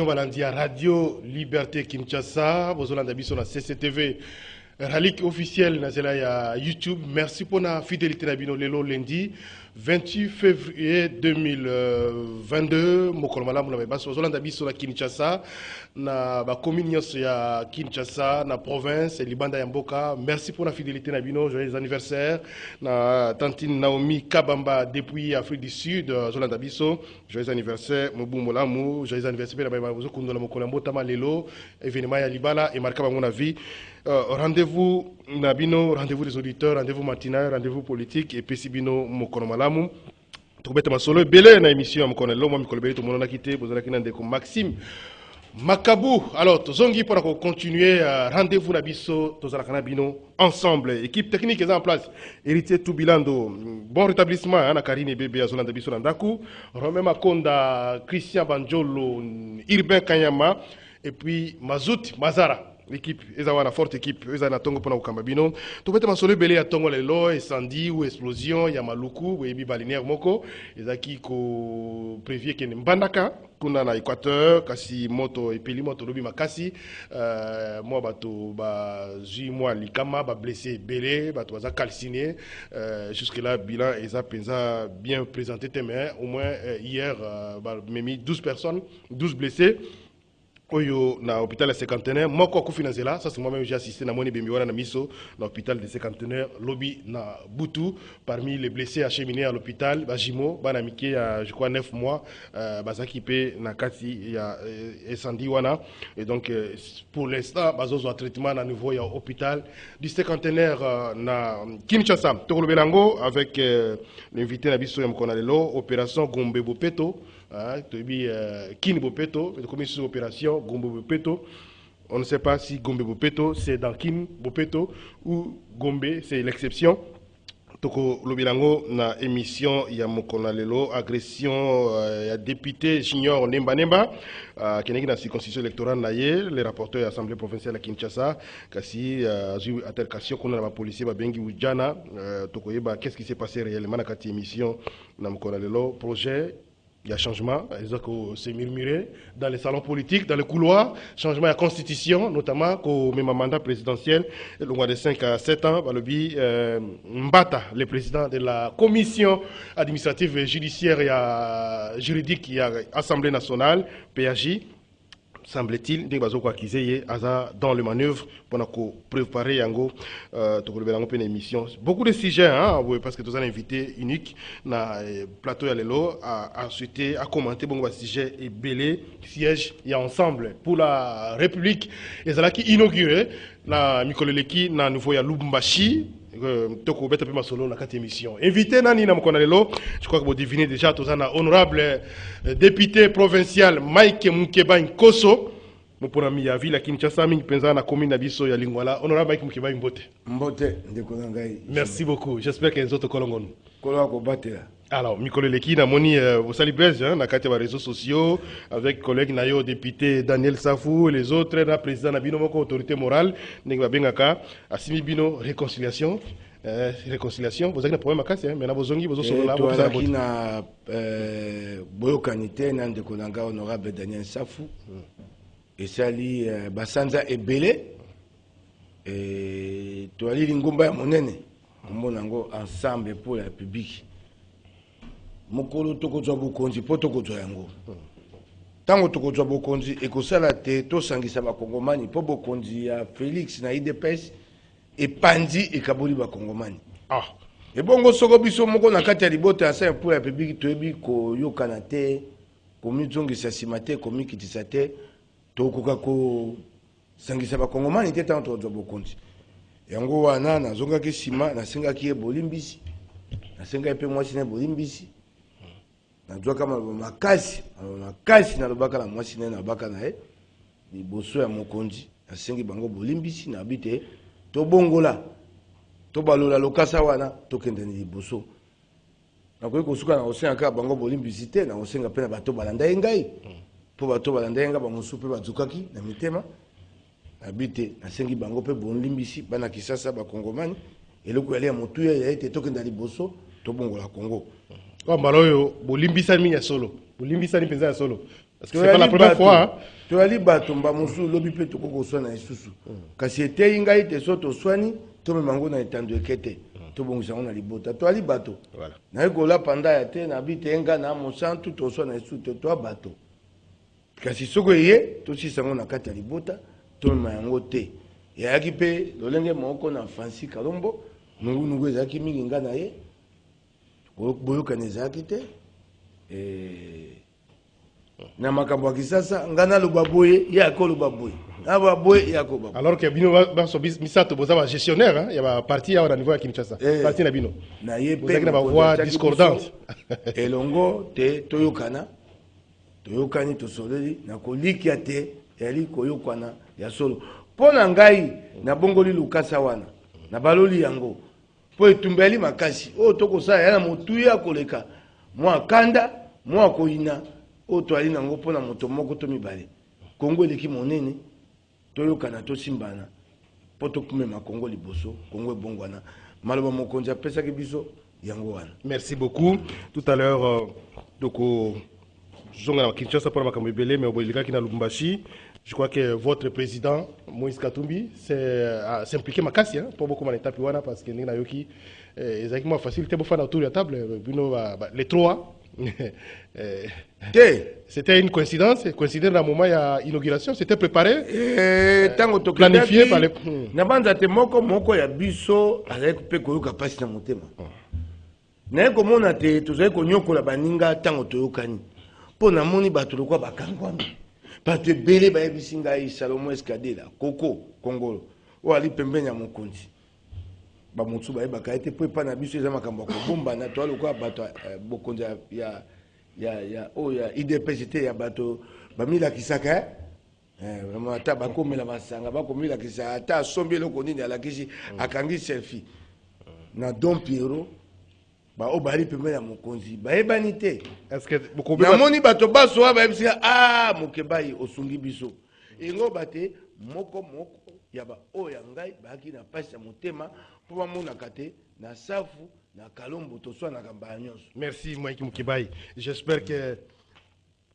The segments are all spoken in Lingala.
Balandia Radio Liberté Kinshasa, Bozolanda Biso na CCTV, Ralik officiel na zela ya YouTube. Merci pour la fidélité na bino lelo lundi 28 février 2022. Mokolo malamu na baso Bozolanda Biso na Kinshasa na ba commune ya Kinshasa na province Libanda ya Mboka. Merci pour la fidélité na bino, joyeux anniversaire na tantine Naomi Kabamba depuis Afrique du Sud. Bozolanda Biso, joyeux anniversaire Mobu Molamu, joyeux anniversaire na bazo kundula mokolambo tama lelo événement ya Libala et marqué mon avis. Rendez-vous Nabino, rendez-vous des auditeurs, rendez-vous matinal, rendez-vous politique et Pessibino Mokonomalamu. Toubete Masolo, Belé na émission Mokonelo, moi Mikolbeli, tout le monde a quitté, vous avez quitté Maxime Makabou. Alors, Tozongi pour continuer, rendez-vous Nabiso, Tozalakana Bino, ensemble. Équipe technique est en place. Héritier Toubilando, bon rétablissement, Anna Karine Bébé, Azolanda Biso Landaku. Romain Makonda, Christian Banjolo, Irben Kanyama, et puis Mazout Mazara. L'équipe, ils ont une forte équipe, ils ont un tongo pour nous Bino. Tout le monde belé à tongo lelo, incendie ou explosion, il y a maluku, ou ebi balinière moko, ils ont qui ko prévient qu'il y a une bandaka, kuna na Équateur, kasi moto et pili moto lobi makasi, moi bato ba jui moi likama ba blessé belé, bato baza calciné, jusque là bilan ils ont bien présenté témoin, au moins hier même 12 personnes, 12 blessés. Oyo na hôpital de cinquantenaire moko kufinazela ça c'est moi-même j'ai assisté na moni bembiwana na miso na hôpital de cinquantenaire lobby na Butu parmi les blessés acheminés à l'hôpital bajimo bana mike ya je crois 9 mois bazaki pe na kati ya incendie wana et donc pour l'instant bazozo traitement na niveau ya hôpital du cinquantenaire na Kinshasa Tokolobelango avec l'invité na biso ya mkona lelo opération Gombe Bopeto Kini Bopeto, la commission d'opération Gombe Bopeto. On ne sait pas si Gombe Bopeto c'est dans Kini Bopeto ou Gombe c'est l'exception. Toko Lobilango na émission ya mokona lelo agression ya député junior Nemba Nemba qui est dans la circonscription électorale naie les rapporteurs de l'Assemblée provinciale à Kinshasa kasi eu altercation qu'on a la policier ba bengi ujana toko yeba qu'est-ce qui s'est passé réellement na kati émission na mokona lelo projet. Il y a changement, c'est murmuré dans les salons politiques, dans les couloirs, changement de la constitution, notamment au même mandat présidentiel, le mois de 5 à 7 ans, Mbata, le président de la commission administrative et judiciaire et juridique et Assemblée nationale, PAJ, semble-t-il, dans le manœuvre pour préparer Yango, une émission. Beaucoup de sujets, hein, parce que tous un invité unique na plateau Yalelo a souhaité à commenter bon sujet et belé siège et ensemble pour la République et c'est là qui inauguré na Mikoleleki na nouveau ya Lubumbashi. Toko beta pe masolo na kati émission. Invité nani na mokona lelo, je crois que vous devinez déjà tous un honorable député provincial Mike Mukeba Nkoso. Mopona mi ya ville à Kinshasa mingi penza na commune na biso ya Lingwala. Honorable Mike Mukeba Mbote. Mbote ndeko ngai. Merci beaucoup. J'espère que les autres kolongono. Kolo ko batela. Alors, Mikolo Leki, na moni, vous saluez bien, na kati ba réseaux sociaux, avec collègue nayo député Daniel Safou et les autres, na président na bino moko autorité morale, neng ba bengaka, asimi bino réconciliation, réconciliation, vous avez un problème à casser, mais na bozongi bozo solo la, vous avez na boyo kanité na ndeko nanga honorable Daniel Safou, et sali basanza ebele, et toali lingomba ya monene, monango ensemble pour la République. Mokolo tokozwa bokonzi po tokozwa yango tango tokozwa bokonzi ekosala te tosangisa bakongomani po bokonzi ya Félix na IDPS epandi ekaboli bakongomani ebongo soko biso moko na kati ya libota ya Saint pour la République toyebi koyokana te komizongisa nsima te komikitisa te tokoka kosangisa bakongomani te tango tokozwa bokonzi yango wana nazongaki nsima nasengaki ye bolimbisi nasengaki mpe mwasi na bolimbisi najua kama makasi na lobaka na mwasi na baka na liboso ya mokonzi asengi bango bolimbisi na bite to bongola to balola lokasa wana to kende ni liboso na ko kosuka na osenga ka bango bolimbisi te na osenga pe na bato balanda ngai po bato balanda ngai ba mosupe bazukaki na mitema na bite asengi bango pe bolimbisi bana kisasa ba kongomani eloko ya motu ya ete to kende liboso to bongola Congo. Mbaloyo bolimbisa mi ya solo bolimbisa ni penza ya solo Parce que c'est pas la première fois. Hein. Tu as dit batomba musu lobi pe to koko swana isusu. Kasi ete ingai te soto swani to me mango na etandu ekete. To bongisa on na libota. Tu as dit bato. Voilà. Na ekola panda ya te na bite enga na mosantu to swana isusu to bato. Kasi soko ye to si sango na kata libota to me mango te. Ya ki pe lolenge moko na Francis Kalombo nungu ezaki mingi nga na ye. Boyoka nezaki te. Na makambo ya kisasa ngana lubaboye ya ko lubaboye na baboye ya ko baboye. Alors que bino ba so misato boza ba gestionnaire hein, ya ba parti ya au niveau ya Kinshasa parti na bino na ye pe na ba voix discordante elongo te toyokana toyokani tosoleli na kolikia te yali koyokana ya solo pona ngai na bongoli lukasa wana na baloli yango po etumbeli makasi o tokosa ya na motuya koleka mwa kanda mwa koina o to ali nango pona moto moko to mibale Kongo eleki monene toyokana to simbana po to kumema Kongo liboso Kongo ebongwana maloba mokonzi apesaki biso yango wana. Merci beaucoup. Tout à l'heure doko zonga na Kinshasa pour makambo ebele mais obolika kina Lubumbashi. Je crois que votre président Moïse Katumbi s'est impliqué makasi hein pour beaucoup de étapes wana parce que nina yoki exactement facilité pour faire autour de la table bino les trois. C'était une coïncidence dans le moment de l'inauguration, c'était préparé, planifié par les... Nabanza te moko ya biso avec pe koyoka pasi na motema. Na ko mona te tozali ko nyokola baninga tango toyokani. Po na moni bato lokwa bakangwami. Bato ebele ba yebisinga yi Salomon Escadela, Koko, Kongolo. O ali pembeni ya mokonzi. Ba mutsu ba yebaka ete po epa na biso eza makambo ko bomba na to lokwa bato bokonzi ya IDPCT ya bato bamila kisaka vraiment ata bakomela masanga bakomila kisaka ata sombi loko nini alakisi akangi selfie na Don Pierrot ba obali pembeni ya mokonzi bayebani te. Est-ce que na moni bato baso ba yebisika mokebai osungi biso ingo bate moko ya ba oya ngai baki na pasi ya motema po bamona kate na safu na Kalombo to so na kamba nyonso. Merci Mike Mukibai. J'espère que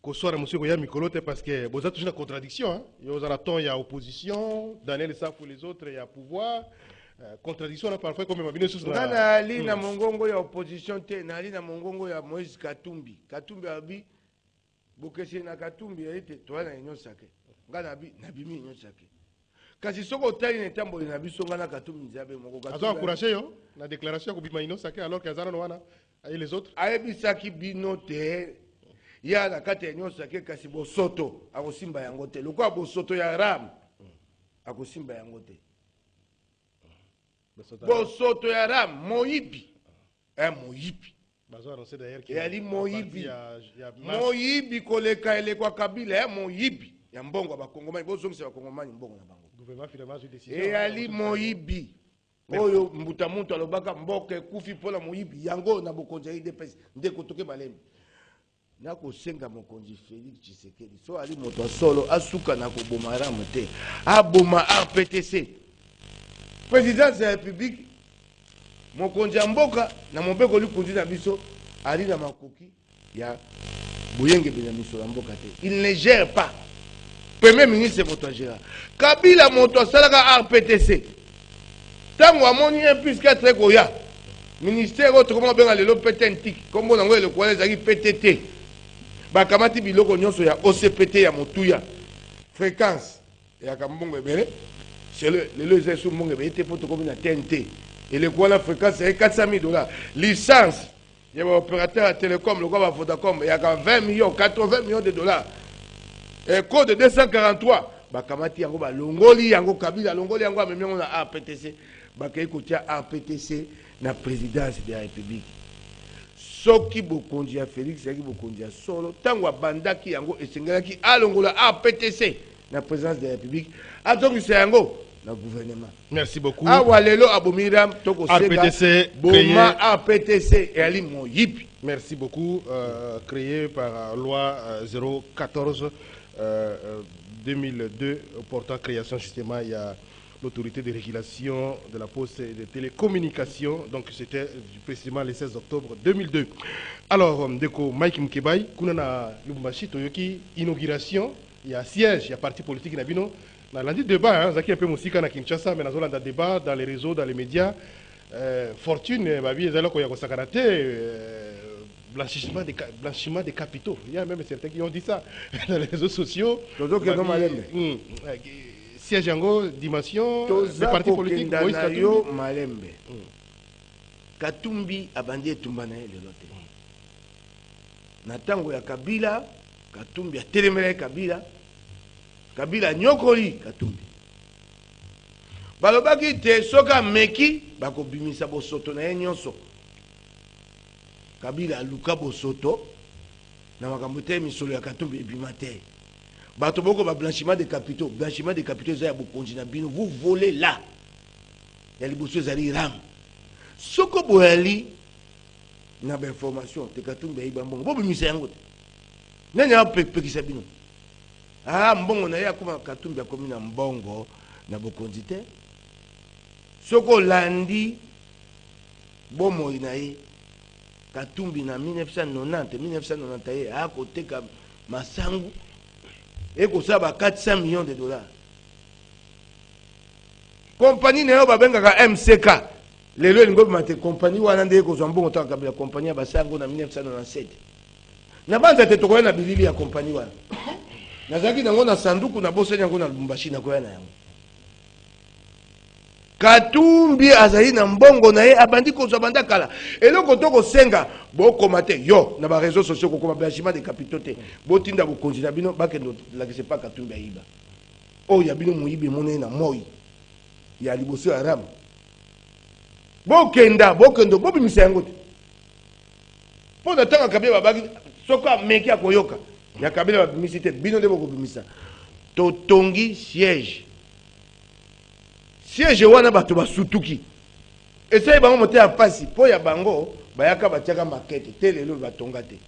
Kosora monsieur Goya Mikolote parce que vous êtes toujours en contradiction hein. Il y a opposition, Daniel Safou les autres il y a pouvoir. Contradiction là parfois comme mabine sous na ali na mongongo ya opposition te na ali na mongongo ya Moïse Katumbi abi bokesi na Katumbi ete to na nyonso sake ngana bi na bimi nyonso sake kasi soko tali na tambo na biso ngana Katumbi nzabe moko Katumbi azo encourager yo la déclaration ko bima ino sake alors que azana no wana et les autres ayebisaki bino te ya na kate nyonso sake kasi bosoto akosimba yango te lokwa bosoto ya ram akosimba yango te. Bosoto ya ram moyibi moyibi yali moyibi moyibi koleka elekwa Kabila moyibi ya mbongo bakongomani bozongisa bakongomani mbongo na bango yali moyibi oyo mbuta muntu alobaka mboka ekufi mpona moyibi yango na bokonzi ya IDPS ndeko toke balembi nakosenga mokonzi Félix Tshisekedi so ali moto solo asuka na koboma ramu te aboma RPTC présidence de la République mokonzi ya mboka na mobeko likundi na biso ali na makoki ya boyenge bena miso ya mboka te il ne gère pas premier ministre moto gère Kabila moto salaka RPTC tango amoni un plus 4 koya ministère autre comment benga lelo PTNTIC kombo nango le kwale zaki PTT bakamati biloko nyonso ya OCPT ya motuya fréquence ya kambongo ebele c'est le loisir sous mon été pour comme une TNT et le quoi la fréquence c'est 400 000 $. Licence il y a un opérateur télécom le quoi Vodacom il y a 20 millions 80 millions de dollars et code 243 bakamati yango ba longoli yango Kabila longoli yango même on a RPTC bakay kotia RPTC na présidence de la République soki bokonzi ya Félix yaki bokonzi ya solo tango bandaki yango esengelaki alongola RPTC la présidence de la République atongisa yango na gouvernement. Merci beaucoup. Awalelo abomiram toko RPTC boma RPTC et ali moyibi. Merci beaucoup créé par loi 014 2002 portant création justement il y a l'autorité de régulation de la poste et des télécommunications. Donc c'était précisément le 16 octobre 2002. Alors, Ndeko Mike Mkebai, Kunana Lubumbashi, Toyoki, inauguration, il y a siège, il y a parti politique Nabino. Dans lundi débat, Zaki un peu Moussika na Kinshasa, mais dans le débat, dans les réseaux, dans les médias, fortune, Babi, Zaloko Yakosakarate, blanchiment des capitaux. Il y a même certains qui ont dit ça dans les réseaux sociaux. Siège Yango, dimension, des partis politiques. Moïse Katumbi. Katumbi abandi etumbana le lote. Natango ya Kabila, Katumbi a téléméré Kabila. Kabila nyokoli Katumbi. Balobaki te soka meki bako bimisa bosoto na ye nyonso. Kabila luka bosoto na makambo te misolo ya Katumbi ebimate. Bato boko ba blanchiment de capitaux za ya bokonzi na bino, vous volez là. Ya liboso ezali ram. Soko boyali na ba information te Katumbi ayiba mbongo. Bo bimisa yango te. Nani a pekisa bino? Ah, mbongo na ya kuma Katumbi akomi na mbongo na bokonzi te. Soko landi bomo ina ye Katumbi na 1990 a koteka masangu et ko saba 400 millions de dollars. Compagnie na yo babengaka MCK. Lelo lingo mate compagnie wana nde ko zambongo ta kabila compagnie ya basango na 1997. Na banza te tokoya na bilili ya compagnie wana. Nazaki nango na sanduku na boso yango na Lubumbashi na koya na yango. Katumbi azali na mbongo na ye abandi ko zabanda kala. Eloko toko senga boko mate yo na ba réseaux sociaux ko koma blanchiment de capitaux te. Botinda ko konzina bino bakendo la que c'est pas Katumbi ayiba. Oh ya bino muyibe monene na moyi. Ya liboso ya ram. Bokendo bobimisa yango te. Po na tanga Kabila babaki soka meki akoyoka. Ya Kabila babimisi te bino de boko bimisa. Totongi siège. Siège wana bato basutuki. Essaye bango mote ya pasi po ya bango bayaka batiaka maquette te lelo batonga te.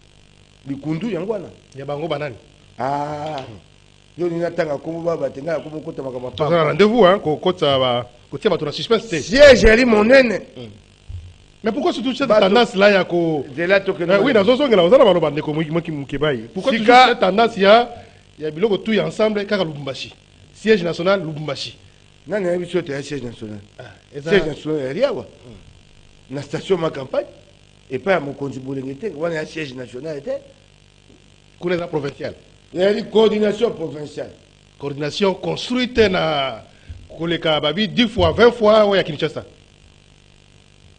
Bikundu yango wana. Ya bango banani? Ah. Yo ni natanga kombo baba tenga kombo kota makama pa. Tozana rendez-vous hein ko kota ba kotia bato na suspense te. Siège ali monene. Mais pourquoi surtout cette tendance là ya ko de là tokena. Oui, dans zonga na ozana baloba ndeko moki Mkebai. Pourquoi toujours cette tendance ya biloko tout ensemble kaka Lubumbashi. Siège national Lubumbashi. Nani a biso te siège national. Siège national riawa. Na station ma campagne et pas mon konzi bolengete, wana ya siège national était kuna provincial. Il y a une coordination provinciale. Coordination construite na koleka babi 10 fois 20 fois oya Kinshasa.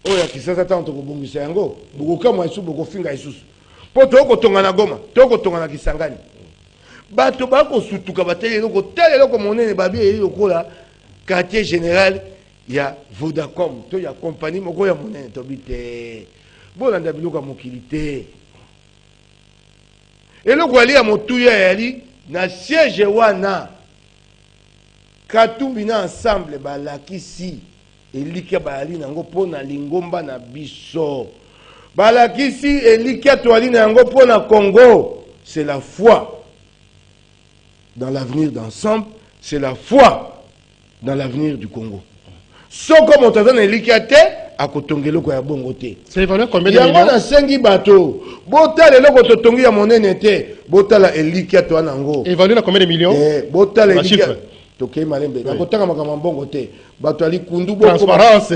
Oya Kinshasa tanto ko bongisa yango, bukoka mwa isu boko finga isusu. Po to ko tonga na Goma, to ko tonga na Kisangani. Bato bako sutuka batele loko tele loko monene babi e lokola quartier général, il y a Vodacom, il y a compagnie, il y a monnaie, il y a biloka mokilité. Et le Gwali a montouya yali, na siège wana, Katumbi na ensemble, ba lakisi, et likia ba yali nango po na lingomba na biso. Ba lakisi, et likia to yali nango po na Congo. C'est la foi dans l'avenir d'ensemble, c'est la foi dans l'avenir du Congo. Soko montazana elikate akotongelo ko ya bongo te. C'est évalué combien de millions? Yango na sengi bato. Botala loko totongi ya monene te. Botala elikate wana ngo. Évalué na combien de millions? Botala elikate. Toke malembe. Nakotanga makama bongo te. Bato ali kundu boko. Transparence.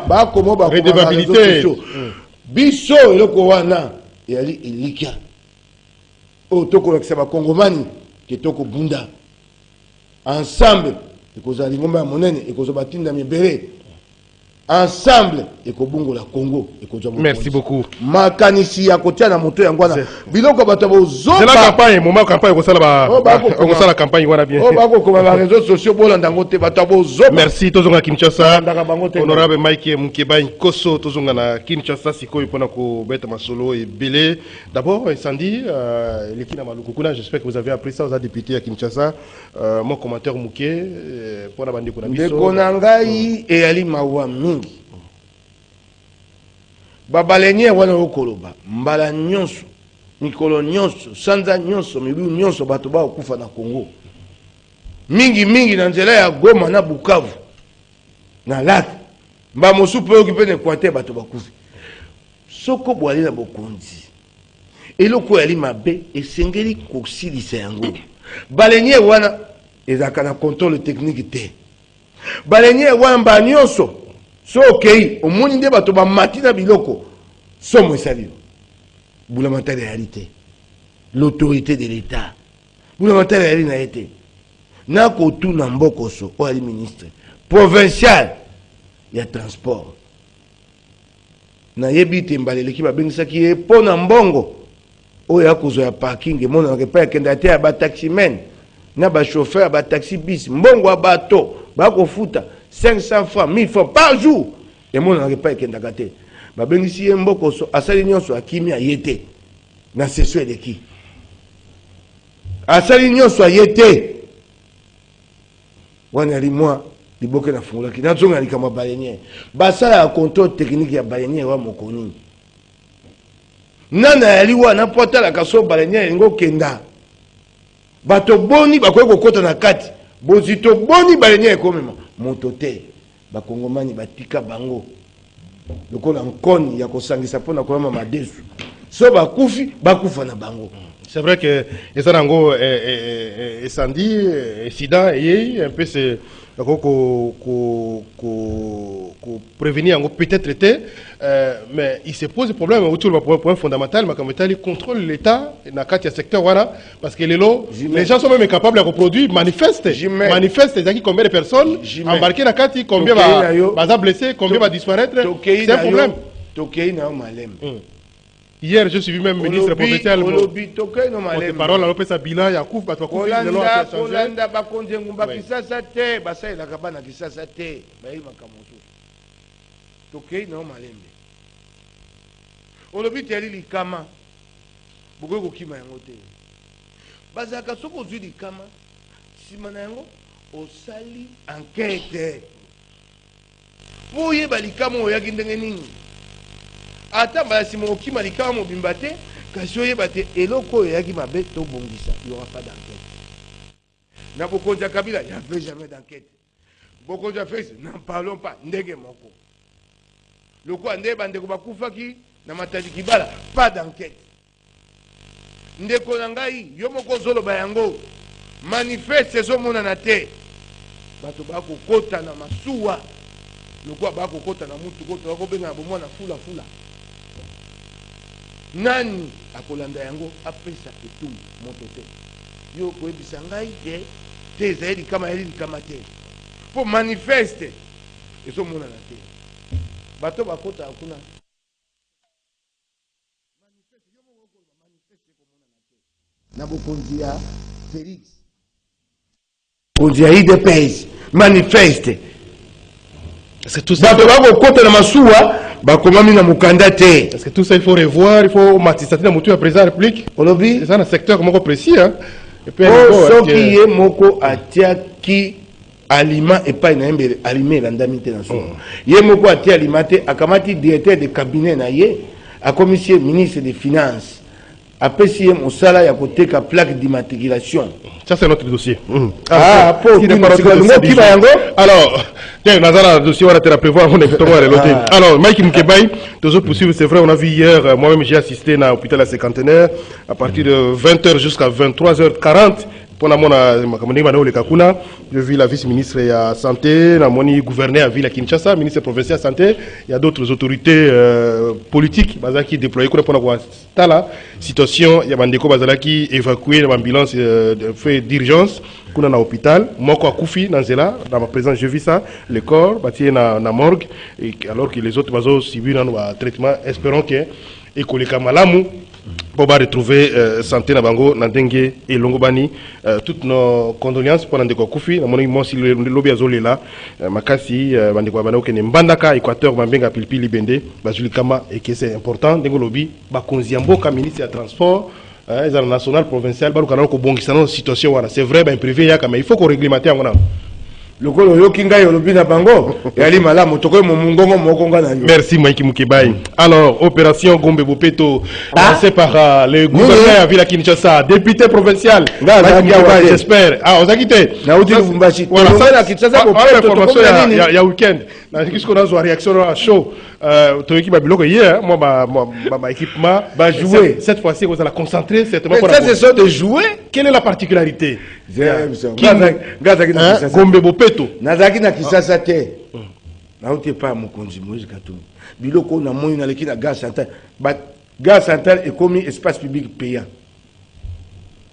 Bako redevabilité. Biso eloko wana yali elikia. O toko lakisa ba Kongomani ke toko bunda. Ensemble ekozali ngomba ya monene ekozobatinda mibere ensemble ekobungola Congo ekozwa. Merci beaucoup. Makanisi ya kotia na moto yango wana biloko bato bozoba. C'est la campagne, moment campagne ko sala ba ko sala campagne wana bien. O bako ko ba réseaux sociaux bolanda ngote bato bozoba. Merci tozonga Kinshasa. Honorable Mike Mkebai Koso tozonga na Kinshasa sikoyo pona ko beta masolo et belé. D'abord incendie l'équipe Maluku kuna, j'espère que vous avez appris ça aux députés à Kinshasa. Mon commentaire Mouké pona bandi kuna biso. Ndeko na ngai e ali mawa mingi. Babalenye wana okoloba mbala nyonso mikolo nyonso sanza nyonso mibu nyonso bato ba okufa na Congo mingi na nzela ya Goma na Bukavu na lac ba mosu pe occupé na Équateur bato bakufi soko boali na bokonzi eloko yali mabe esengeli kosilisa yango balenye wana ezaka na contrôle technique te balenye wana ba nyonso so okei omoni nde bato bamati na biloko somo esali bulamatari yali te l'autorité de l'État bulamatari yali na ye te na kotuna mbokoso oyo ali ministre provincial ya transport nayebi te mbala eleki babengisaki ye mpo na mbongo oyo akozwa ya parking emonanaka epai akenda te ya bataximen na bachauffeur ya bataxi bis mbongo ya bato bakofuta 500 francs 1000 francs par jour emonanaka epai akendaka te babengisi ye mbokoso asali nyonso akimi aye te na sesio eleki asali nyonso aye te wana yali mwa liboke na fungulaki nazonga na likambo ya baleniere basala ya contrôle technique ya baleniere wa mokoni nana yali wana mpo atalaka so baleniere elingi okenda bato boni bakoki kokota na kati bozito boni baleniere ekomema moto te bakongomani batika bango lokola nkoni ya kosangisa mpona koyama madesu so bakufi bakufa na bango. C'est vrai que Esanango et Sandy, Sida, et un peu c'est prévenir peut-être été, mais il se pose des problèmes autour du point fondamental, mais comme il contrôle l'État dans le secteur voilà, parce que les gens sont même capables de reproduire, manifestent, c'est-à-dire combien de personnes embarquées dans le cas, combien va blesser, combien va disparaître, c'est un problème. Hier, je suis vu même ministre provincial. Parole à Lopez Abila, Yakouf, Batouakouf, Kolanda, Bakonde, Ngumba, Kisasa, Te, Basay, la Kabana, Kisasa, Te, Baïma Kamoto. Tokei, non, Malembe. Olobi, Teli, Likama, Bogo, Kima, Yangote. Bazaka, Soko, Zudi, Kama, Simanango, Osali, enquête. Vous y avez Likama, Oyagindengeni. Ata basi moki malika mo bimbate kasi oyebate eloko yaki mabe to bongisa il y aura pas d'enquête na bokonja Kabila il n'y avait jamais d'enquête bokonja Félix n'en parlons pas ndenge moko loko ande bande ko bakufaki na matadi kibala pas d'enquête ndeko na ngai yo moko zolo bayango manifeste zo mona na te bato bako kota na masuwa loko bako kota na mutu kota ko benga bo mona fula nani akolanda yango apesa etum moto te yo koyebisa ngai te ezali likama yali likama te po manifeste ezomonana te bato bakota kuna na bokonzi ya Félix konzi ya IDPS manifeste c'est tout ça. Bato bakota na masuwa bakomami na mukanda te. Parce que tout ça il faut revoir, il faut matisater na mutu ya président de la République. Olobi c'est ça un secteur moko précis hein. Et puis soki ye moko atiaki aliment et pas na yembe aliment landami te na so. Ye moko ati aliment te akamati directeur de cabinet na ye a commissaire ministre des finances. Apesi ye mosala ya koteka plaque d'immatriculation. Ça c'est notre dossier. Alors, tiens, Nazara, le dossier, on a prévoir, on est alors, Mike Mkebaï, toujours poursuivre, c'est vrai, on a vu hier, moi-même j'ai assisté à l'hôpital à cinquantenaire, à partir de 20h jusqu'à 23h40, pour la j'ai vu la vice-ministre de la Santé, la gouverneur à Ville à Kinshasa, ministre provincial de la Santé, il y a d'autres autorités politiques qui déployées pour la situation, il y a des gens qui évacué l'ambulance de fait d'urgence, qu'on a à l'hôpital, Moko a Koufi, dans ma présence, j'ai vu ça, le corps, bâti dans la morgue, et alors que les autres ont subi un traitement, espérons que et malamu pour retrouver santé na bango na dengue et longobani toutes nos condoléances pour ndeko Koufi na moni mo si le lobby azolela makasi bandeko bana okene mbandaka Équateur bambenga pilipili bende bazuli kama et que c'est important ndeko lobby ba konziambo ka ministre ya transport les national provincial baluka na ko bongisa na situation wana c'est vrai ba privé ya kama il faut qu'on réglementer ngona lokolo yoki ngai olobi na bango yali malamu tokoye mongongo moko nga na yo. Merci Mike Mukebai. Alors, opération Gombe Bopeto, lancée par le gouverneur à Villa Kinshasa, député provincial. J'espère. Ah, on a quitté. Na uti Lubumbashi. Voilà, ça na Kinshasa Bopeto. Information il y a week-end. Na qu'est-ce qu'on a une réaction à chaud. Ton équipe a biloko hier, moi ma équipement va jouer. Cette fois-ci on va la concentrer certainement pour ça c'est ça de jouer. Quelle est la particularité? Gombe Bopeto. Nazaki na Kinshasa te. Na uti pa mokonzi Moïse Katumbi. Biloko na moyo na leki na gare centrale. Gare centrale est comme espace public payant.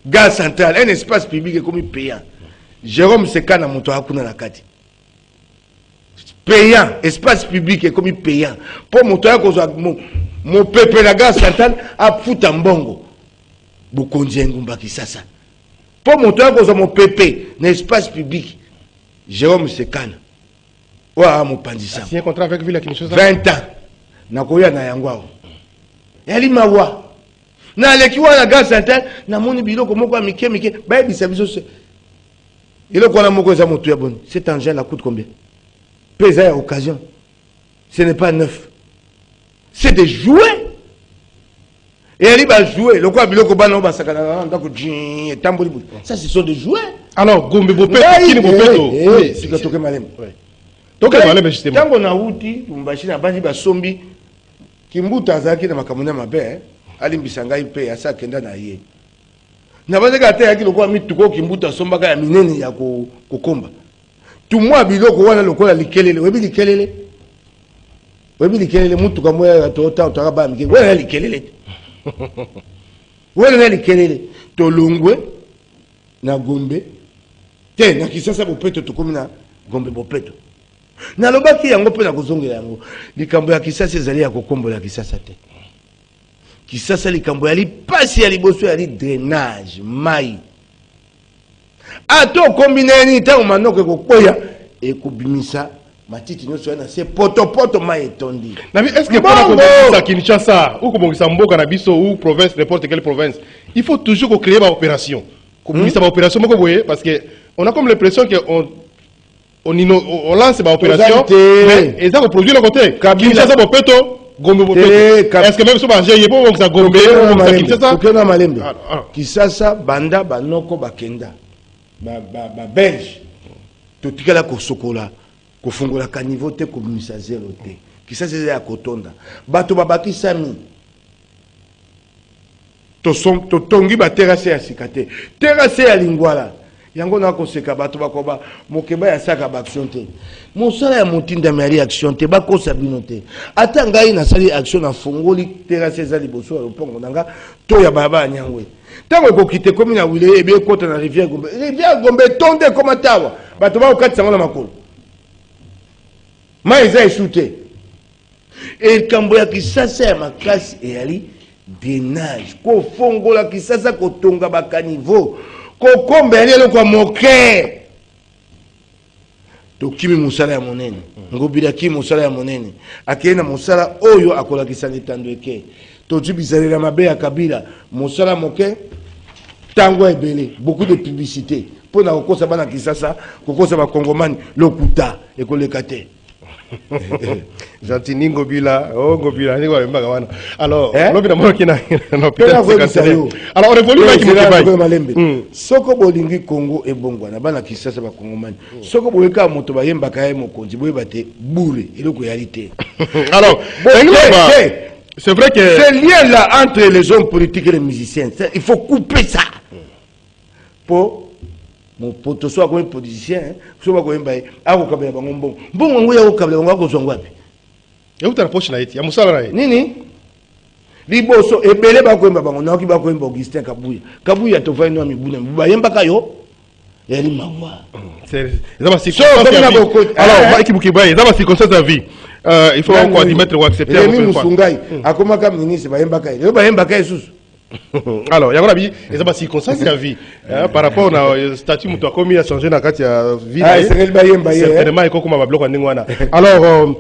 Gare centrale, un espace public est comme payant. Jérôme Seka na moto hakuna na kati. Payant, espace public est comme payant. Pour moto ya kozwa mon peuple la gare centrale a futa mbongo. Bokonzi ngumba Kisasa. Pour moto ya kozwa mon peuple na espace public. Jérôme Sekana. Wa mo pandisa. Signé contrat avec Villa Kinshasa 20 ans. Nakoya na yangwao. Yali mawa. Na leki wana gare centrale na moni biloko moko mike ba bisa biso se. Il ko na moko za moto ya boni. Cet engin la coûte combien? Pèse à occasion. Ce n'est pas neuf. C'est des jouets. Et elle va jouer. Le quoi biloko bana ba sakana ndako djin tamboli. Ça ce sont des jouets. Alors Gombe Bopeto qui ne Bopeto. Oui, c'est que toke malem. Oui. Toke malem justement. Tango na uti Lubumbashi na bandi ba sombi kimbuta azaki na makamuna mabe alimbisa ngai pe asa kenda na ye. Na bazeka te yaki lokwa mituko kimbuta sombaka ya minene ya kokomba. Tu moi biloko wana lokola likelele webi likelele mutuka moya ya tota utakaba mike wala likelele wala likelele to longwe na Gombe te na Kisasa Bopeto tukomi na Gombe Bopeto na lobaki yango pe na kozongela yango likambo ya Kisasa ezali ya kokombola Kisasa te Kisasa likambo ya lipasi ya liboso ya li drainage mai ato kombineni ta manoko kokoya e kubimisa matiti nyoso na se poto mai etondi. Na est-ce que pour la Kinshasa ou kobongisa mboka na biso ou province n'importe quelle province, il faut toujours créer une opération. Kobongisa ba opération moko boye parce que on a comme l'impression que on lance ba opération mais et ça produit le côté Kinshasa Bopeto Gombe Bopeto. Est-ce que même so ba GIE pour ça Gombe ou ça Kinshasa? Kokena malembe. Kisasa banda banoko bakenda. Ba belge to tikala ko sokola ko fungola ka niveau te ko bimisa zero te Kisasa ya kotonda bato babaki sami to tongi ba terrasse ya sikate terrasse ya lingwala yango na ko seka bato bakoba mokeba ya saka ba action te mosala ya motinda mari action te ba ko sabino te ata ngai na sali action na fungoli terrasse za liboso ya pongo nanga to ya baba nyangwe. Tango ko kite komi na wile ebe kota na rivière Gombe tonde koma tawa bato ba okati sango na makolo maiza esute e kambo ya Kisasa ya makasi e ali drainage ko fongola Kisasa ko tonga ba caniveau ko kombe ali lo kwa moke to kimi musala ya monene ngobira kimi musala ya monene akena musala oyo akola kisani tando eke to tibizalela mabe ya Kabila musala moke tango ebele beaucoup de publicité pour na kokosa bana Kisasa kokosa ba kongomani lokuta ekoleka te. Gentil Ngobila, Ngobila, ni kwa mbaka wana. Alors, lobi na mwana kina na peut-être alors on évolue avec Mukebai. Soko bolingi Congo ebongwa na bana Kisasa ba kongomani. Soko boyeka moto ba yemba ka mokonzi boyeba te bure eloko yalité. Alors, c'est vrai que ce lien là entre les hommes politiques et les musiciens, il faut couper ça. Pour mon pote soit comme politicien, soit comme un a kabela bango bon ngo ya kabela bango ko zongwa pi. Ya utana poche na eti ya musala na nini? Liboso ebele ba ko bango na ki ba ko Augustin Kabuya to fa ino mibuna ba yemba kayo. Yali mawa. C'est ça alors ba équipe Mukebai, ça va circonstance de vie. Il faut encore admettre ou accepter la Musungai akoma ka ministre ba yemba kayo. Ba yemba kayo susu. Alors, il y a une circonstance de la vie. Par rapport au statut, il a changé dans la vie. Certainement, il y a un bloc en Ningwana. Alors,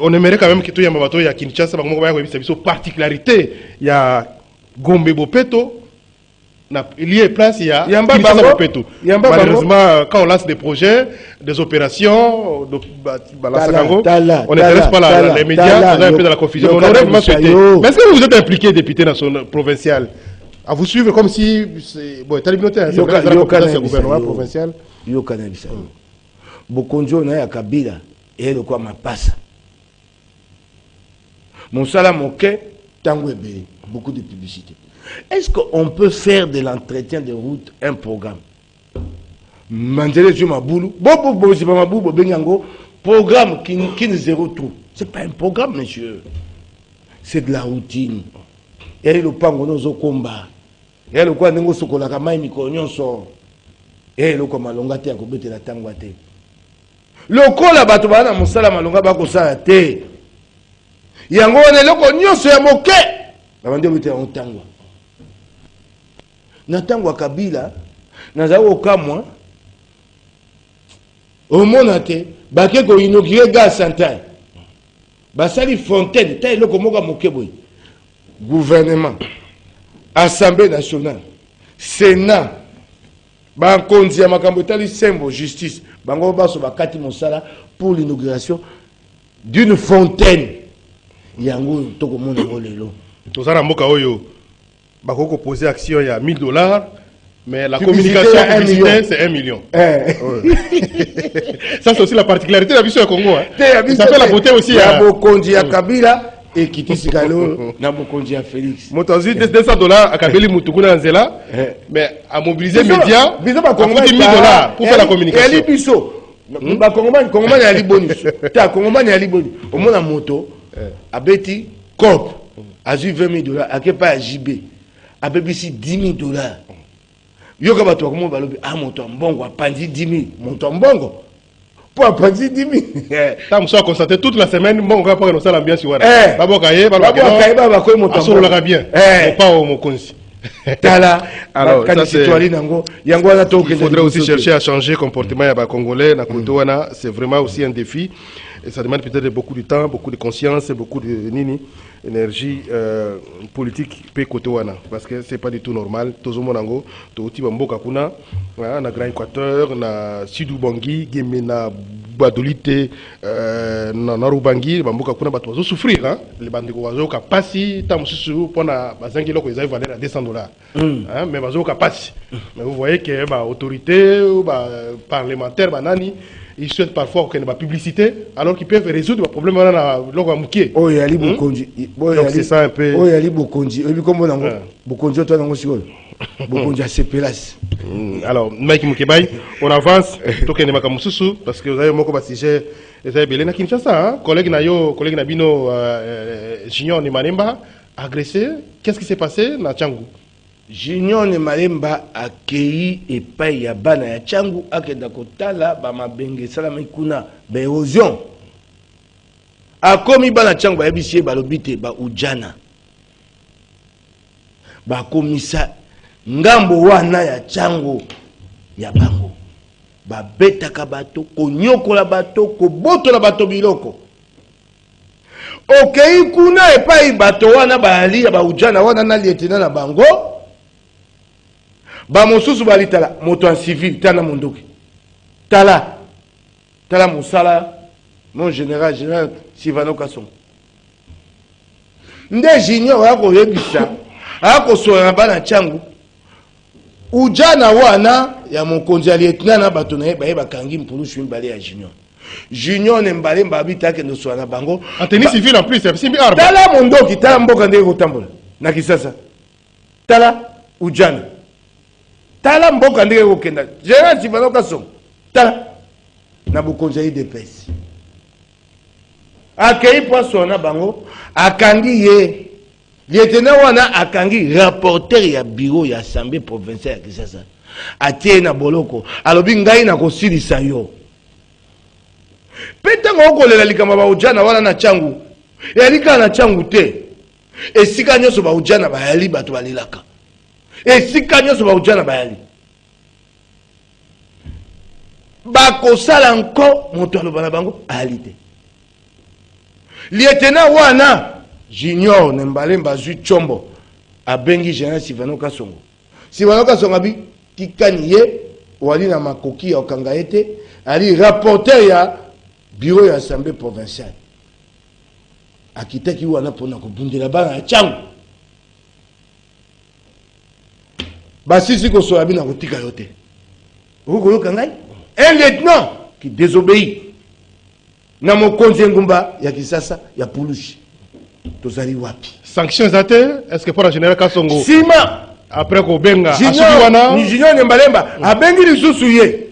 on aimerait quand même que tout le monde ait Kinshasa, une particularité. Il y a Gombe Bopeto, Il y a place, il y a malheureusement, quand on lance des projets, des opérations, on n'intéresse pas les médias, on est un peu dans la confusion. On aurait vraiment souhaité. Mais est-ce que vous êtes impliqué, député national, provincial, à vous suivre comme si bon, c'est le gouvernement provincial. Yo kanabisa. Bokonjo na ya Kabila et le quoi ma passe. Mon salaire moqué, tangwebe, beaucoup de publicité. Est-ce qu'on peut faire de l'entretien de route un programme? Mandele sur ma boule. C'est pas ma boule, benyango. Programme qui ne zéro tout. C'est pas un programme, monsieur. C'est de la routine. Et le pango no zo combat. Et le quoi nengo sokola kamai mikonyon so. Et le quoi malonga te akobete la tangwate. Le ko la bato bana musala malonga bako sa te. Yango ne loko nyonso ya moke. Ba bande bete on tangwa. Na tangwa Kabila naza okamwa. Au monate bake ko inaugurer gaz central. Basali fontaine ta loko moka moke boy. Gouvernement, Assemblée nationale, Sénat, Bankonzi ya makambo etali sembo justice, bango baso bakati mosala pour l'inauguration d'une fontaine. Yango toko mona lelo. Tozana mboka oyo bakoko poser action ya $1000, mais la communication c'est 1 million. Ça c'est aussi la particularité de la vision au Congo. Ça fait la beauté aussi. Il y a Bokonzi ya Kabila. Et qui dit Sikalo, n'a pas conduit à Félix. $200 à Kabeli Moutoukuna Nzela, mais à mobiliser les médias, $1000 pour faire la communication. Et Alibiso, Congoman et Ali Bonus. T'as Congoman et Ali Bonus. Au moins, la moto, à Betty, Corp, a eu $20,000, à Kepa à JB, à BBC $10,000. Yoga toi, comment va le ah, mon tombongo, à Pandi 10,000, mon tombongo. Pour apprendre 10,000. Tant que ça constaté toute la semaine, bon, on va pas renoncer à l'ambiance. Pas bien. Pas au Mokonzi. Alors, il faudrait aussi chercher à changer le comportement des Congolais. C'est vraiment aussi un défi. Et ça demande peut-être beaucoup de temps, beaucoup de conscience, beaucoup d'énergie politique parce que ce n'est pas du tout normal. Tout le monde na Grand Équateur, na Sidou Bangui, na Badolite, na Narubangi, bamboka kuna bato bazo souffrir hein. Les bandeko bazo ka pasi ta mususu pona bazangi loko ils valent à $200. Hein, mais bazo ka pasi. Mais vous voyez que ba autorité ou ba parlementaire banani ils souhaitent parfois qu'il y ait une publicité alors qu'ils peuvent résoudre le problème dans le Mouké. Oh, il y a les Bokonji. Donc c'est ça un peu. Oh, il y a les Bokonji. Et puis comment on a Bokonji, toi, on a Bokonji à ses places. Alors, Mike Moukébaï, on avance. Token Makamususu, parce que vous avez mon sujet. Vous avez Belena Kinshasa, collègue Nabino Junior Nemanemba, agressé. Qu'est-ce qui s'est passé dans Tchangou? Junior Nemalemba a accueilli et paye à Bana ya Tchangou a kenda kotala ba mabenge salama kuna ba érosion a komi Bana Tchangou ba yebisi ba lobite ba ujana ba komisa ngambo wana ya Tchangou ya bango ba betaka bato konyokola bato ko botola bato biloko okei kuna e payi bato wana ba ali ba ujana wana na lieutenant na bango ba mosusu balitala moto en civil tana mondoki tala musala mon général Sivano Kasson nde junior yako yebisa ako soya Bana Tchangou ujana wana ya mokonzi ya lieutenant na bato na ba bakangi mpulusu mbale ya junior ne mbale mbabita ke ndo soya na bango en tenue civile en plus c'est simbi arme tala mondoki tala mboka ndeko kotambola na Kisasa tala ujana tala mboka ndenge kokenda Gérard Sivano Kasson tala na bokonzi ya IDPS akei poisson na bango akangi ye lieutenant wana akangi rapporteur ya bureau ya assemblée provinciale ya Kisasa atie na boloko alobi ngai na kosilisa yo pe ntango okolela likambo ba ujana wana na Tchangou yalika na Tchangou te esika nyonso ba ujana bayali bato balilaka esika nyonso ba ujana bayali bakosala nko moto aloba na bango ayali te lieutenant wana junior Nembalemba zwi chombo abengi Général Sivano Kasongo si banoka songabi tikani ye wali na makoki ya okanga ete ali rapporteur ya bureau ya assemblée provinciale akitaki wana pona kobundela bana ya changu basisi kosola bina kotika yo te okoyoka ngai un lieutenant qui désobéit na mokonzi ngumba ya Kisasa ya Pulushi tozali wapi sanctions ate est-ce que pour la général Kasongo sima après ko benga asubi wana ni junior Nembalemba abengi lisusu ye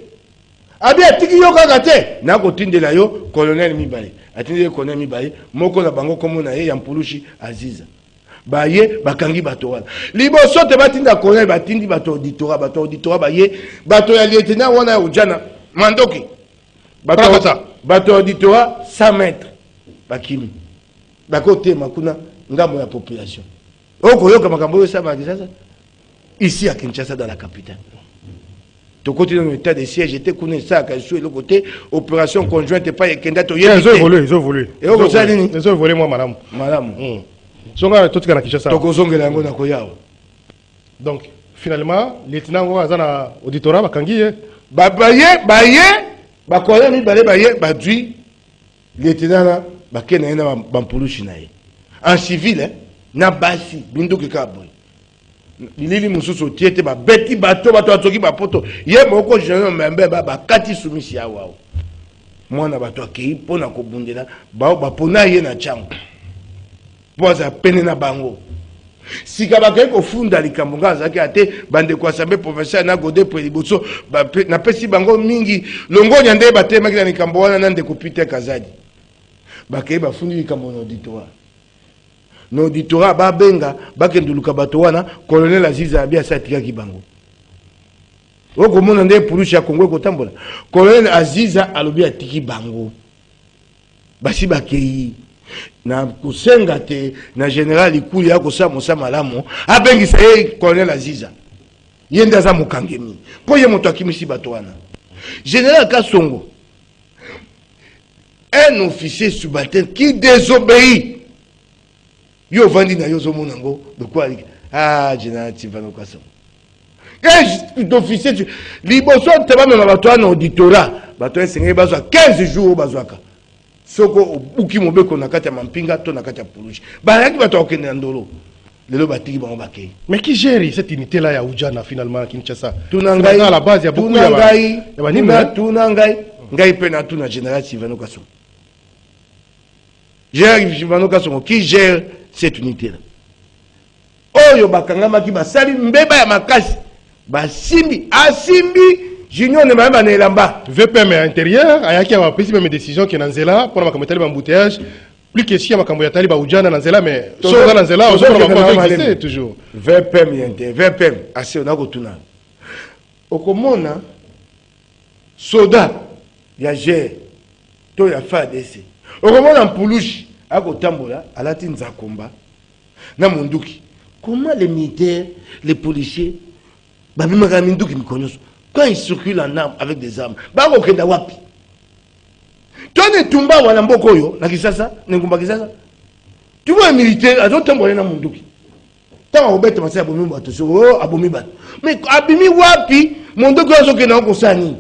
abi atiki yo kaka te na kotindela yo colonel Mibale atindele colonel Mibale moko na bango komona ye ya Pulushi Aziza baye bakangi bato wana liboso te batinda colonel batindi bato auditorat baye bato ya lieutenant wana ya ujana mandoki bato auditorat 100 mètres bakimi bakote makuna ngambo ya population okoyoka makambo yo sama Kisasa ici à Kinshasa dans la capitale to côté dans l'état de siège était connaît ça ka sur le côté opération conjointe pas ekenda to ils ont volé et oko sali ni ils ont volé moi madame songa to tika na Kinshasa to kozongela ngo na koyawa donc finalement lieutenant ngo azana auditorat bakangi ye baye bakoya Mibale baye badui lieutenant na bakena na bampulushi na ye en civil na basi binduki kaboy bilili mususu tiete ba beti bato atoki bapoto ye moko général membe bakati sumisi ya wao mwana bato akei pona kobundela bapona ye na chango poza pene na bango sika bakei kofunda likambo nga azaki ate bande kwa assemblée provinciale na gode po liboso na pesi bango mingi longonya nde batemaki na likambo wana na ndeko Peter Kazadi bakei bafundi likambo na auditoire no auditorat babenga bakenduluka bato wana colonel Aziza abi asatikaki bango okomona nde Pulushi ya Kongo kotambola colonel Aziza alobi atiki bango basi bakei na kusenga te na general ikuli ya kosama mosama malamu abengisa ye colonel Aziza ye nde aza mokangemi po ye moto akimisi bato wana général Kasongo un officier subalterne qui désobéit yo vandi na yo zo monango de quoi général Tivano Kasongo d'officier liboso te ba mema bato na auditorat bato esengeli bazwa 15 jours bazwaka soko uki mobeko na kati ya mampinga to na kati ya Pulushi bayaki bato okende na ndolo lelo batiki bango bakei mais qui gère cette unité là ya Ujana finalement à Kinshasa tunangai à la base il y a beaucoup ngai pe na tuna général Tivano Kasongo général Tivano Kasongo qui gère cette unité là oyo bakangamaki basali mbeba ya makasi basimbi asimbi junior ne mayeba na elamba VPM intérieur ayaki a pris même décision qui nanzela pour makambo tali embouteillage plus que si makambo ya tali ba Ujana nanzela mais soza nanzela on va toujours VPM intérieur VPM assez on a kotuna okomona soda ya G to ya FARDC okomona Pulushi akotambola alati nzakomba na munduki comment les militaires les policiers babimaka minduki mikonyoso quand ils circulent en armes avec des armes bakokenda wapi tone tumba wana mboko oyo na Kisasa ngumba Kisasa tu vois un militaire azotambola na munduki tanga kobeta masaya abomi bato so abomi bato mais abimi wapi munduki azokenda okosani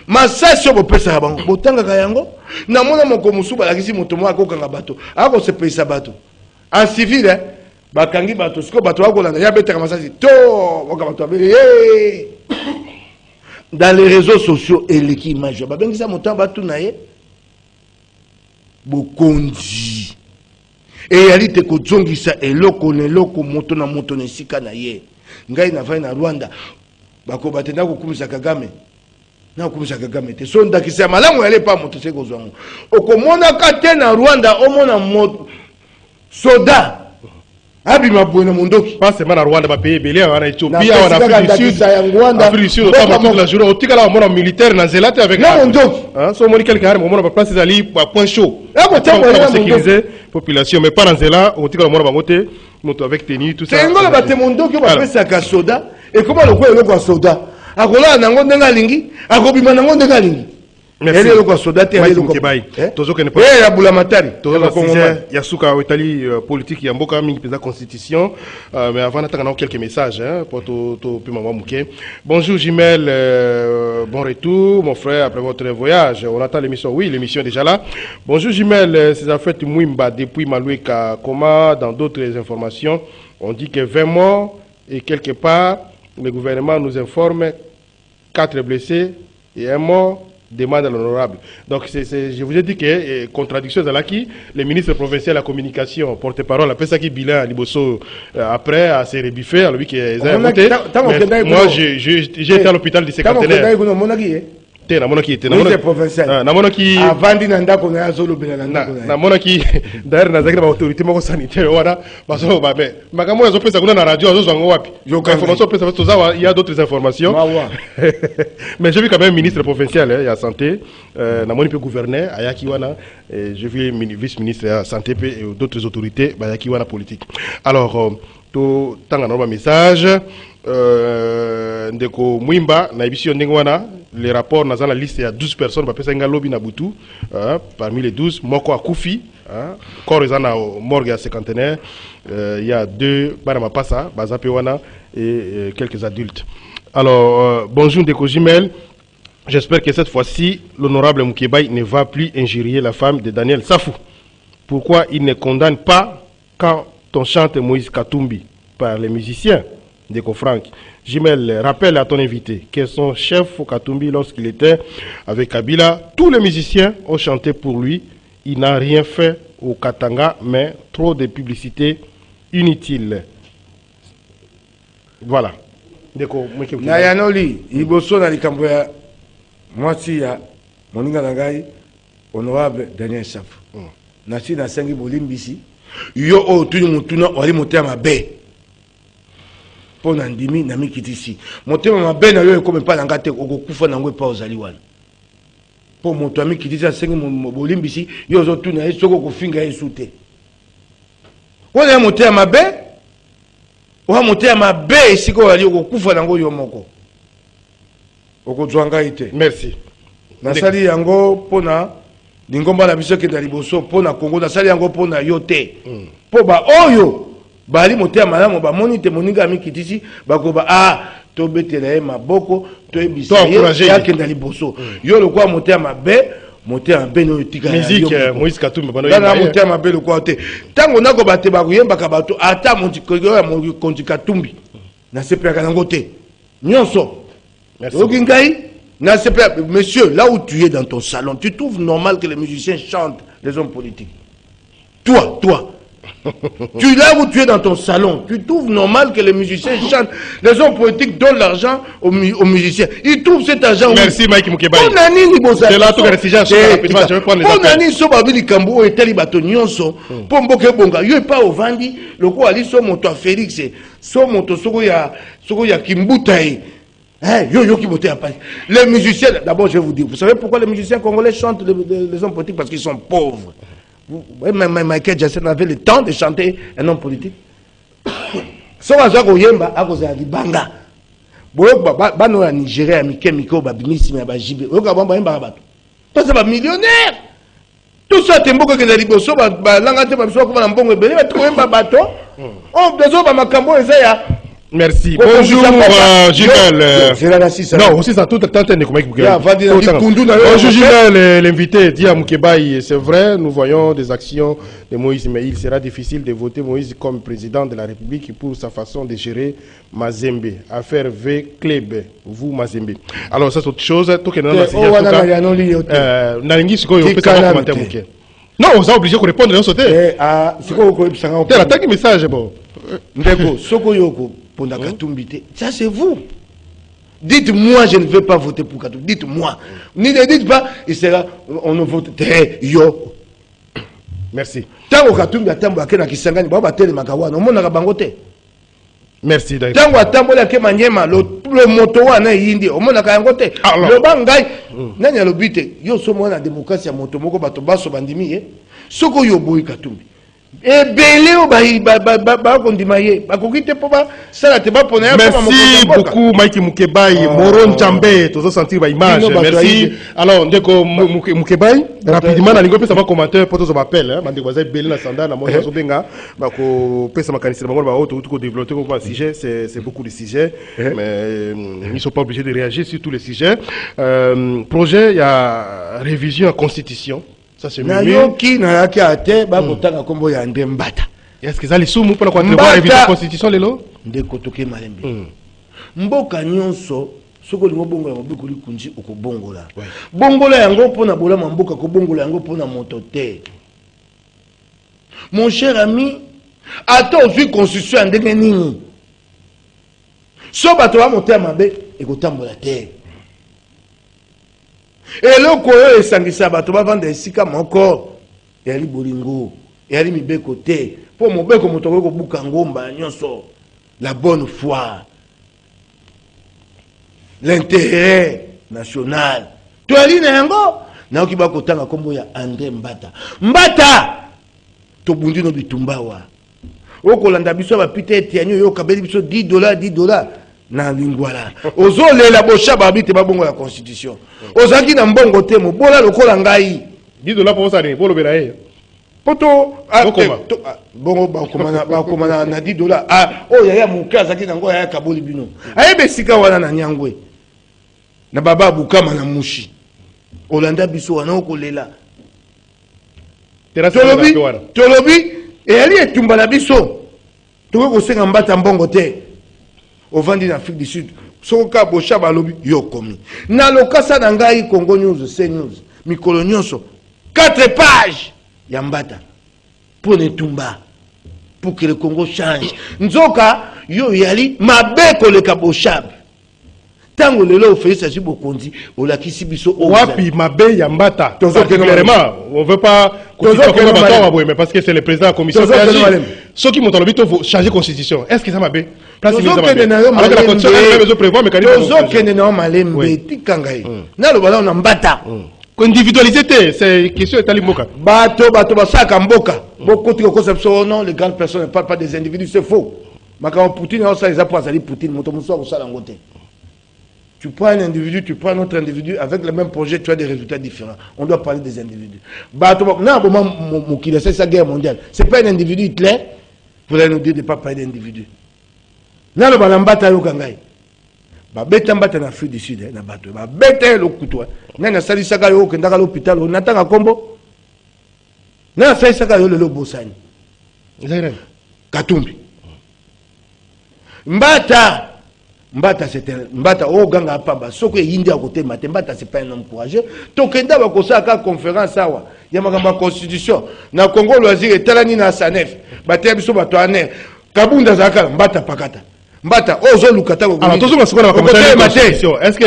masasi bopesa bango botanga yango na mona moko musuba lakisi moto mwa akokanga bato akosepesa bato en civil bakangi bato siko bato bakolanda ya betaka masasi to boka bato abele dans les réseaux sociaux eleki image babengisa moto bato na ye bokonzi eyali te kozongisa eloko na eloko moto na moto na esika na ye ngai na vai na Rwanda bako batenda kokumisa Kagame na kokumisa Kagame te so ndakisa malamu yale pa moto se kozwango okomona kate na Rwanda omona moto soda abi mabona mondoki pas seulement na Rwanda ba pays belé en Éthiopie en Afrique du Sud Afrique du Sud toute la journée otika la mona militaire na zelate avec na mondoki hein so moni quelque part mona ba place ali point chaud pour sécuriser population mais pas dans zela otika la mona bangote moto avec tenue tout ça ngola ba te mondoki ba pesa ka soda et comment le quoi le soda akola nango ndenga lingi akobima nango ndenga lingi Merci. Elle est le soldat, elle est le Mukebai. Tozo kene pas. Eh, la Boulamatari. Tozo Yasuka Wetali politique Yamboka mingi pesa constitution. Mais avant d'attendre quelques messages pour to Pimama Mouké. Bonjour Jimel, bon retour mon frère après votre voyage. On attend l'émission. Oui, l'émission est déjà là. Bonjour Jimel, c'est en fait Mouimba depuis Maloueka Koma. Dans d'autres informations, on dit que 20 morts et quelque part le gouvernement nous informe 4 blessés et 1 mort. Demande à l'honorable. Donc, je vous ai dit que contradiction de qui le ministre provincial de la communication, porte-parole, après ça qui bilan Liboso après à se rebiffer, à lui qui est moi j'ai été à l'hôpital du cinquantenaire. Na monaki était na monaki avandi nanda ko na zolo bela nanda na monaki d'ailleurs na zakira autorité moko sanitaire wana baso ba mais makamo yazo pesa kuna na radio azo zango wapi information pesa toza il y a d'autres informations mais j'ai vu quand même ministre provincial il y a santé na moni pe gouverneur ayaki wana j'ai vu vice-ministre de la santé et d'autres autorités bayaki wana politique. Alors to tanga na message ndeko Mwimba na émission ndengwana les rapports dans la liste il y a 12 personnes ba pesa ngalobi na butu parmi les 12 moko akufi corps ezana morgue à cinquantenaire il y a 2 bana mapasa bazape wana et quelques adultes. Alors bonjour ndeko Jimel, j'espère que cette fois-ci l'honorable Mukebai ne va plus injurier la femme de Daniel Safou. Pourquoi il ne condamne pas quand on chante Moïse Katumbi par les musiciens? Deko Franck. Jimel, rappelle à ton invité que son chef au Katumbi, lorsqu'il était avec Kabila, tous les musiciens ont chanté pour lui. Il n'a rien fait au Katanga, mais trop de publicité inutile. Voilà. Deko Nayanoli, Iboso na likambo ya mwasi ya moninga nangai honorable Daniel Safou. Nasi na sengi bolimbisi. Yo o tuni mutuna wali motema mabe. Po na ndimi na mikitisi motema mabe na yo ekome pa nanga te okokufa nango pa ozali wana po moto amikitisi asengi bolimbisi yo zo tuna ye soko kofinga yesu te wala motema mabe wa motema mabe esiko wali okokufa nango yo moko okozwanga ite. Merci. Nasali yango pona lingomba la biso ke na liboso pona Kongo nasali yango pona yo te po ba oyo bali motea malamu ba monite moninga amikitisi bakoba to betela ye maboko to ebisa ye yakenda liboso yo lokwa motea mabe no tika musique Moïse Katumbi bano na motea mabe lokwa te tango nako bate ba kuyemba ka bato ata montikoyo ya mokonzi Katumbi na sepeka nango te nyonso. Merci ngai na sepeka. Monsieur, là où tu es dans ton salon, tu trouves normal que les musiciens chantent les hommes politiques? Toi tu là où tu es dans ton salon, tu trouves normal que les musiciens chantent, les hommes politiques donnent l'argent aux musiciens. Ils trouvent cet argent. Merci Mike Mukebai. C'est là tout rapidement, je vais prendre les appels. Nani so babili kambo etali bato nyonso po mboke bonga yo pa ovandi loko ali so moto Félix so moto soko ya Kimbuta yo qui votait à Paris. Les musiciens, d'abord je vais vous dire, vous savez pourquoi les musiciens congolais chantent les hommes politiques? Parce qu'ils sont pauvres. Michael Jackson avait le temps de chanter un homme politique. So wazako yemba akoza libanga. Boyo bano ya Nigeria mikemiko babimisi ya bajibe. Oyoka bamba yemba bato. To c'est ba millionnaire. Tout ça temboko ke na liboso ba langa te ba biso ko na mbongo ebele ba to yemba bato. On besoin ba makambo eza ya. Merci. Bonjour, Gilles. Non, aussi ça tout le temps. Bonjour, Gilles, l'invité dit à Mukebai, c'est vrai, nous voyons des actions de Moïse, mais il sera difficile de voter Moïse comme président de la République pour sa façon de gérer Mazembe. Affaire V. Klebe, vous Mazembe. Alors, ça c'est autre chose. Non, on est obligé de répondre à sauter. C'est l'attaque message, bon. Ndeko, soko yoko. Ça c'est vous. Dites-moi, je ne veux pas voter pour Katumbi. Dites-moi. Ne dites pas, il sera, on ne vote. Yo. Merci. Tango Katumbi atambo akena kisangani baba tele makawana. On mona bangote. Merci. Tango atambo la ke manyema le moto wana yindi. On mona kangote. Le bangai. Nanya lobite. Yo so mona démocratie moto moko bato baso bandimi Soko yo boy Katumbi. ebele o bakondima ye bakoki te mpo basala te bapona ya. Merci beaucoup Mike Mukebai, Moron Djambé, tous sentir ba image. Merci. Alors ndeko Mukebai, rapidement na lingo pesa ma commentaire pour tous m'appelle hein, mandeko bazai belé na sanda na moja so benga bako pesa makanisi bango ba auto tout développer comme sujet, c'est beaucoup de sujets mais ils sont pas obligés de réagir sur tous les sujets. Projet il y a révision en constitution. Ça c'est mieux. Na yoki na yaki ate ba kotanga kombo ya André Mbata. Est-ce que ça les soumu pour la révision de la constitution lelo? Ndeko toke malembe. Mboka nyonso soko lingo bongola mobiko likunji okobongola. Bongola yango pona bolama mboka ko bongola yango pona moto te. Mon cher ami, ata ozwi constitution ndenge nini? So bato ba motema mabe ekotambola te. Eloko oyo esangisa bato bavanda esika moko yali bolingo yali mibeko te po mobeko moto ko buka ngomba nyonso la bonne foi l'intérêt national to ali na yango na okiba kotanga kombo ya André Mbata to bundi no bitumbawa okolanda biso ba pite etianyo yo kabeli biso $10 na lingwala ozolela boshaba abite babongo la constitution ozaki na mbongo te mobola lokola ngai $10 pour ça pour lobela ye poto bongo bakoma na $10 o yaya muka zaki nango yaya kaboli bino ayebe sika wana na nyangwe na baba bukama na mushi olanda biso wana okolela tolobi eyali etumba na biso tokoki kosenga Mbata mbongo te ovandi na Afrique du Sud soka bosha balobi yokomi na lokasa na ngai Congo News CNews mikolo nyonso 4 pages ya Mbata pour netumba pour que le Congo change nzoka yo yali mabeko le kaboshab tango lelo ofesa si bokonzi olakisi biso wapi mabe ya Mbata clairement on veut pas mais parce que c'est le président de la commission ceux qui montent le but faut changer constitution est-ce que ça mabe place mise à mabe alors que la constitution elle besoin prévoir mécanisme que na malembe tikangai na lo bala na Mbata individualité c'est question etali mboka bato basaka mboka bokoti ko conception non les grandes personnes ne parlent pas des individus c'est faux makao Poutine ça les apprend à Poutine moto muso ko sala ngote. Tu prends un individu, tu prends un autre individu, avec le même projet, tu as des résultats différents. On doit parler des individus. C'est sa guerre mondiale. Ce n'est pas un individu Hitler, vous allez nous dire de ne pas parler d'individu. Là, le balambata yokangai. Beta mbata na Afrique du Sud, na bato. Beta le couteau. Na sali saka yo kendaka l'hôpital, on attend à combo. Na sali saka yo le bosani. Katumbi. Mbata c'était Mbata o ganga pamba soko yindi à côté matin Mbata c'est pas un homme courageux to kenda ba ko saka conférence awa ya makamba constitution na Congo loisir etalani na Sanef baté biso bato aner kabunda zakala Mbata pakata Mbata ozo lukata ko alors tozo masoko na constitution est-ce que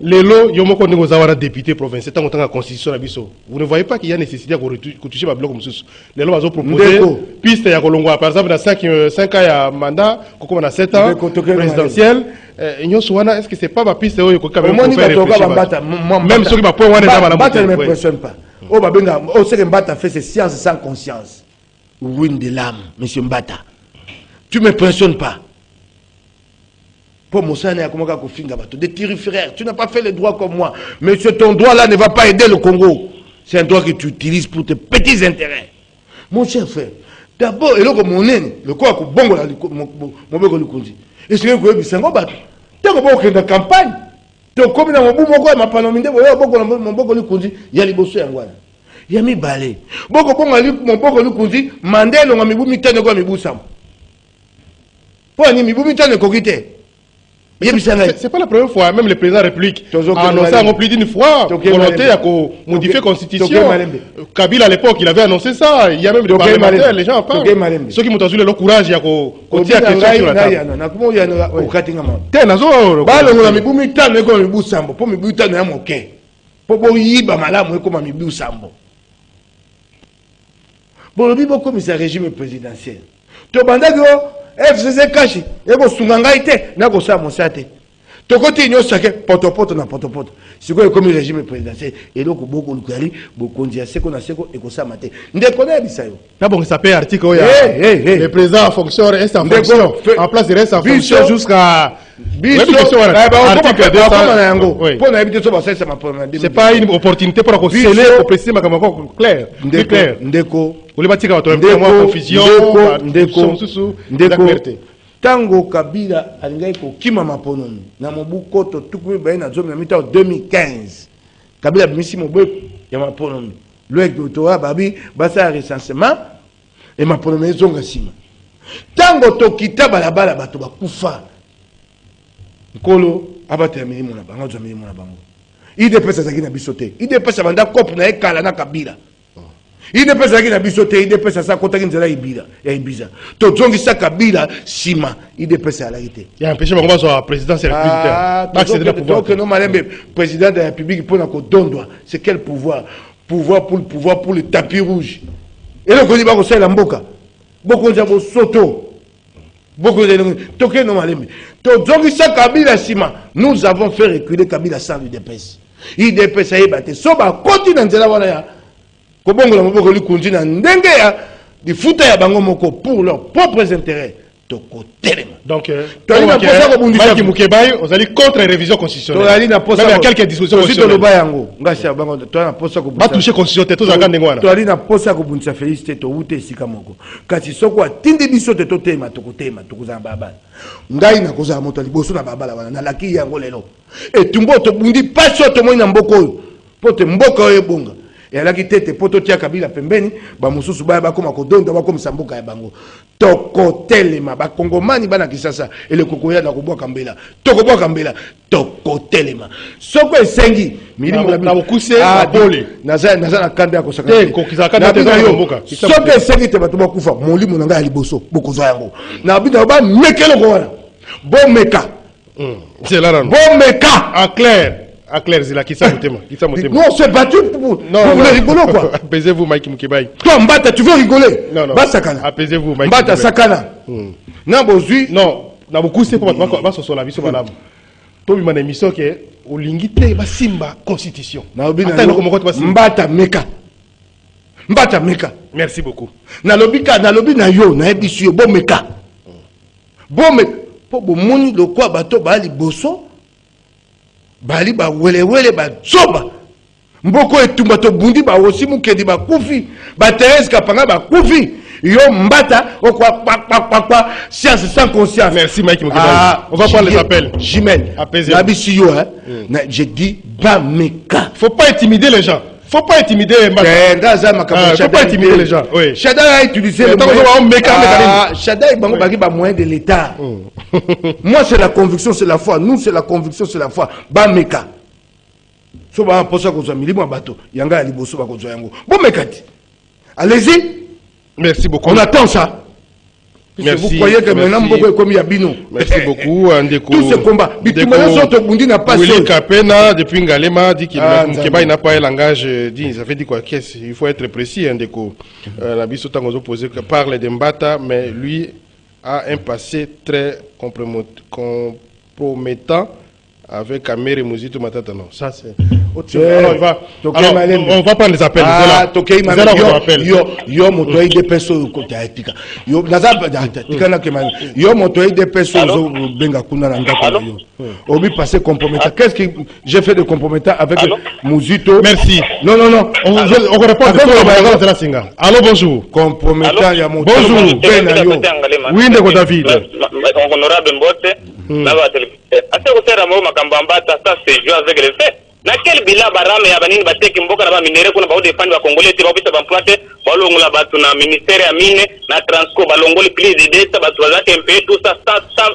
lelo yomoko ndingo zawara député provincial tango tanga constitution na biso vous ne voyez pas qu'il y a nécessité de toucher ba bloc mususu lelo bazo proposer piste ya kolongwa par exemple na 5 ans ya mandat kokoma na 7 ans présidentiel nyoso wana est-ce que c'est pas ba piste oyo ko quand même même ceux qui ba point wana na Mbata ne m'impressionne pas o ba benga o ce que Mbata fait c'est science sans conscience win de l'âme monsieur Mbata tu m'impressionnes pas. Pour Moussane a commencé à finir des tirifrères. Tu n'as pas fait le droit comme moi. Mais ton droit là ne va pas aider le Congo. C'est un droit que tu utilises pour tes petits intérêts. Mon cher frère, d'abord, et là, mon aîné, le quoi que bon, mon bégo le conduit. Et c'est que c'est un gros bateau. Tu as un de campagne. Tu as comme dans mon bout, ma panomide, mon bégo le conduit. Il y a les bosseux en Guana. Il y a mis balai. Mon bégo le conduit. Mandel, on a mis boumita de gomme et boussam. Pour un boumita de coquité. C'est pas la première fois, même le président de la République a annoncé plus d'une fois volonté à modifier la constitution. Kabila à l'époque, il avait annoncé ça. Il y a même des parlementaires, les gens en parlent. Ceux qui m'ont eu le courage, il y a qu'au tir à question sur la table. FCC caché, et vous sungangaïté, n'a pas ça mon sate. tokoti nyonso ake potopoto na potopoto sikoyo ekomi régime présidentiel eloko boko lukali bokonzi ya seko na seko ekosama te ndeko nayebisa yo nabongisa mpe article oyo le président en fonction reste en fonction en place reste en fonction jusqu'à c'est pas une opportunité pour conseiller pour préciser makambo clair ndeko olibatika bato moi confusion ndeko tango Kabila alingai kokima mapononi na mobukoto tukumi baye na zomi na mita 2015 Kabila bimisi mobwe ya mapononi le doctorat babi basa recensement et mapononi zonga sima tango tokita balabala bato bakufa nkolo abata ya milimo na bango zo milimo na bango ide pesa zaki na bisote ide pesa banda kopu na ekala na Kabila ide pesa zaki na bisote ide pesa sa kotaki nzela ibira ya ibiza to zongi sa Kabila sima ide pesa ala ite ya empêcher bango bazo président c'est républicain donc non malembe président de la République pour na ko dondwa c'est quel pouvoir pour le tapis rouge et le kodi ba ko sala mboka boko nzabo soto beaucoup de toke no malembe to zongi sa Kabila sima nous avons fait reculer Kabila sans l'UDPS IDPS ayebate so ba koti na nzela wana ya kobongola maboko likunzi na ndenge ya difuta ya bango moko pour leurs propres intérêts tokotelema donc Mike Mukebai ozali contre la révision constitutionnelle tozali na posa même quelques dispositions constitutionnelles toloba yango ngasi bango tozali na posa ko ba toucher constitution te tozaka ndenge wana tozali na posa ko bundisa félicité to ute sika moko kasi soko atindi biso te totema tokotema tokozala babala ngai na kozala moto liboso na babala wana na laki yango lelo etumbo to bundi paso to moyi na mboko pote mboka oyo bonga et alaki tete poto tia Kabila pembeni ba mususu baya bakoma kodonda bakomisa mboka ya bango tokotelema bakongomani bana kisasa ele kokoya na kobwaka mbela tokobwaka mbela tokotelema soko esengi milimo na bokuse abole naza na kanda ya kosaka te kokisa kanda te za mboka soko esengi te bato bakufa molimo na ngai liboso bokozwa yango na bino ba mekelo ko wana bomeka c'est là bomeka en clair à clair, c'est là qui ça motema. Non, c'est battu pour vous rigoler quoi. Apaisez-vous, Mike Mukebai. Toi, Mbata, tu veux rigoler? Non, non. Basakana. Apaisez-vous, Mike Mbata, Mukebai. Sakana. Non, na beaucoup c'est pour moi sur la vie sur madame. Toi, il m'a émission que au lingite ba simba constitution. Mbata Meka. Mbata Meka. Merci beaucoup. Na lobi na yo na ebisu yo bo Meka. Bo Meka. Po bo moni lo kwa bato ba liboso. Bali ba wele ba zoba mboko etumba to bundi ba osi mukedi ba kufi ba Thérèse Kapanga ba kufi yo mbata okwa pa science sans conscience. Merci Mike Mukebai. On va prendre les appels. Jimel Apaisez-vous. Na bisi yo je dis ba meka. Faut pas intimider les gens. Faut pas intimider Mbata. Faut pas intimider les gens. Oui. Shada a utilisé le moyen. Shada est bango bagi ba moyen de l'État. Moi c'est la conviction, c'est la foi. Nous c'est la conviction, c'est la foi. Ba meka. So ba posa ko za milimo bato. Yanga ya liboso ba ko zo yango. Bo mekati. Allez-y. Merci beaucoup. On attend ça. Merci. Vous croyez que maintenant Mboko est comme Yabino. Merci beaucoup. Tout ce combat. Willy Kapena, depuis Ngalema, dit qu'il n'a pas un langage, ça fait dire quoi? Il faut être précis. La biso tango opposé parle de Mbata, mais lui a un passé très compromettant avec Amere Mouzito Matata. Non, ça c'est. Alors, on va prendre les appels. Yo moto ide peso ko taetika. Yo nazaba tikana kemani. Yo moto ide peso zo benga kuna na ndako yo. Obi passé compromettant. Qu'est-ce que j'ai fait de compromettant avec Mouzito? Merci. Non. On répond à la Singa. Allô, bonjour. Compromettant ya moto. Bonjour. Oui, Ndeko David. Honorable Mbote. Ase kutera mo makamba Mbata ça c'est jouer avec les faits. Na quel bilan barame ya banini bateki mboka na ba minere kuna ba defend ba congolais te ba bisa ba emploi balongola batu na ministère ya mine na transco balongoli plus d'idées ça batu za MP tout ça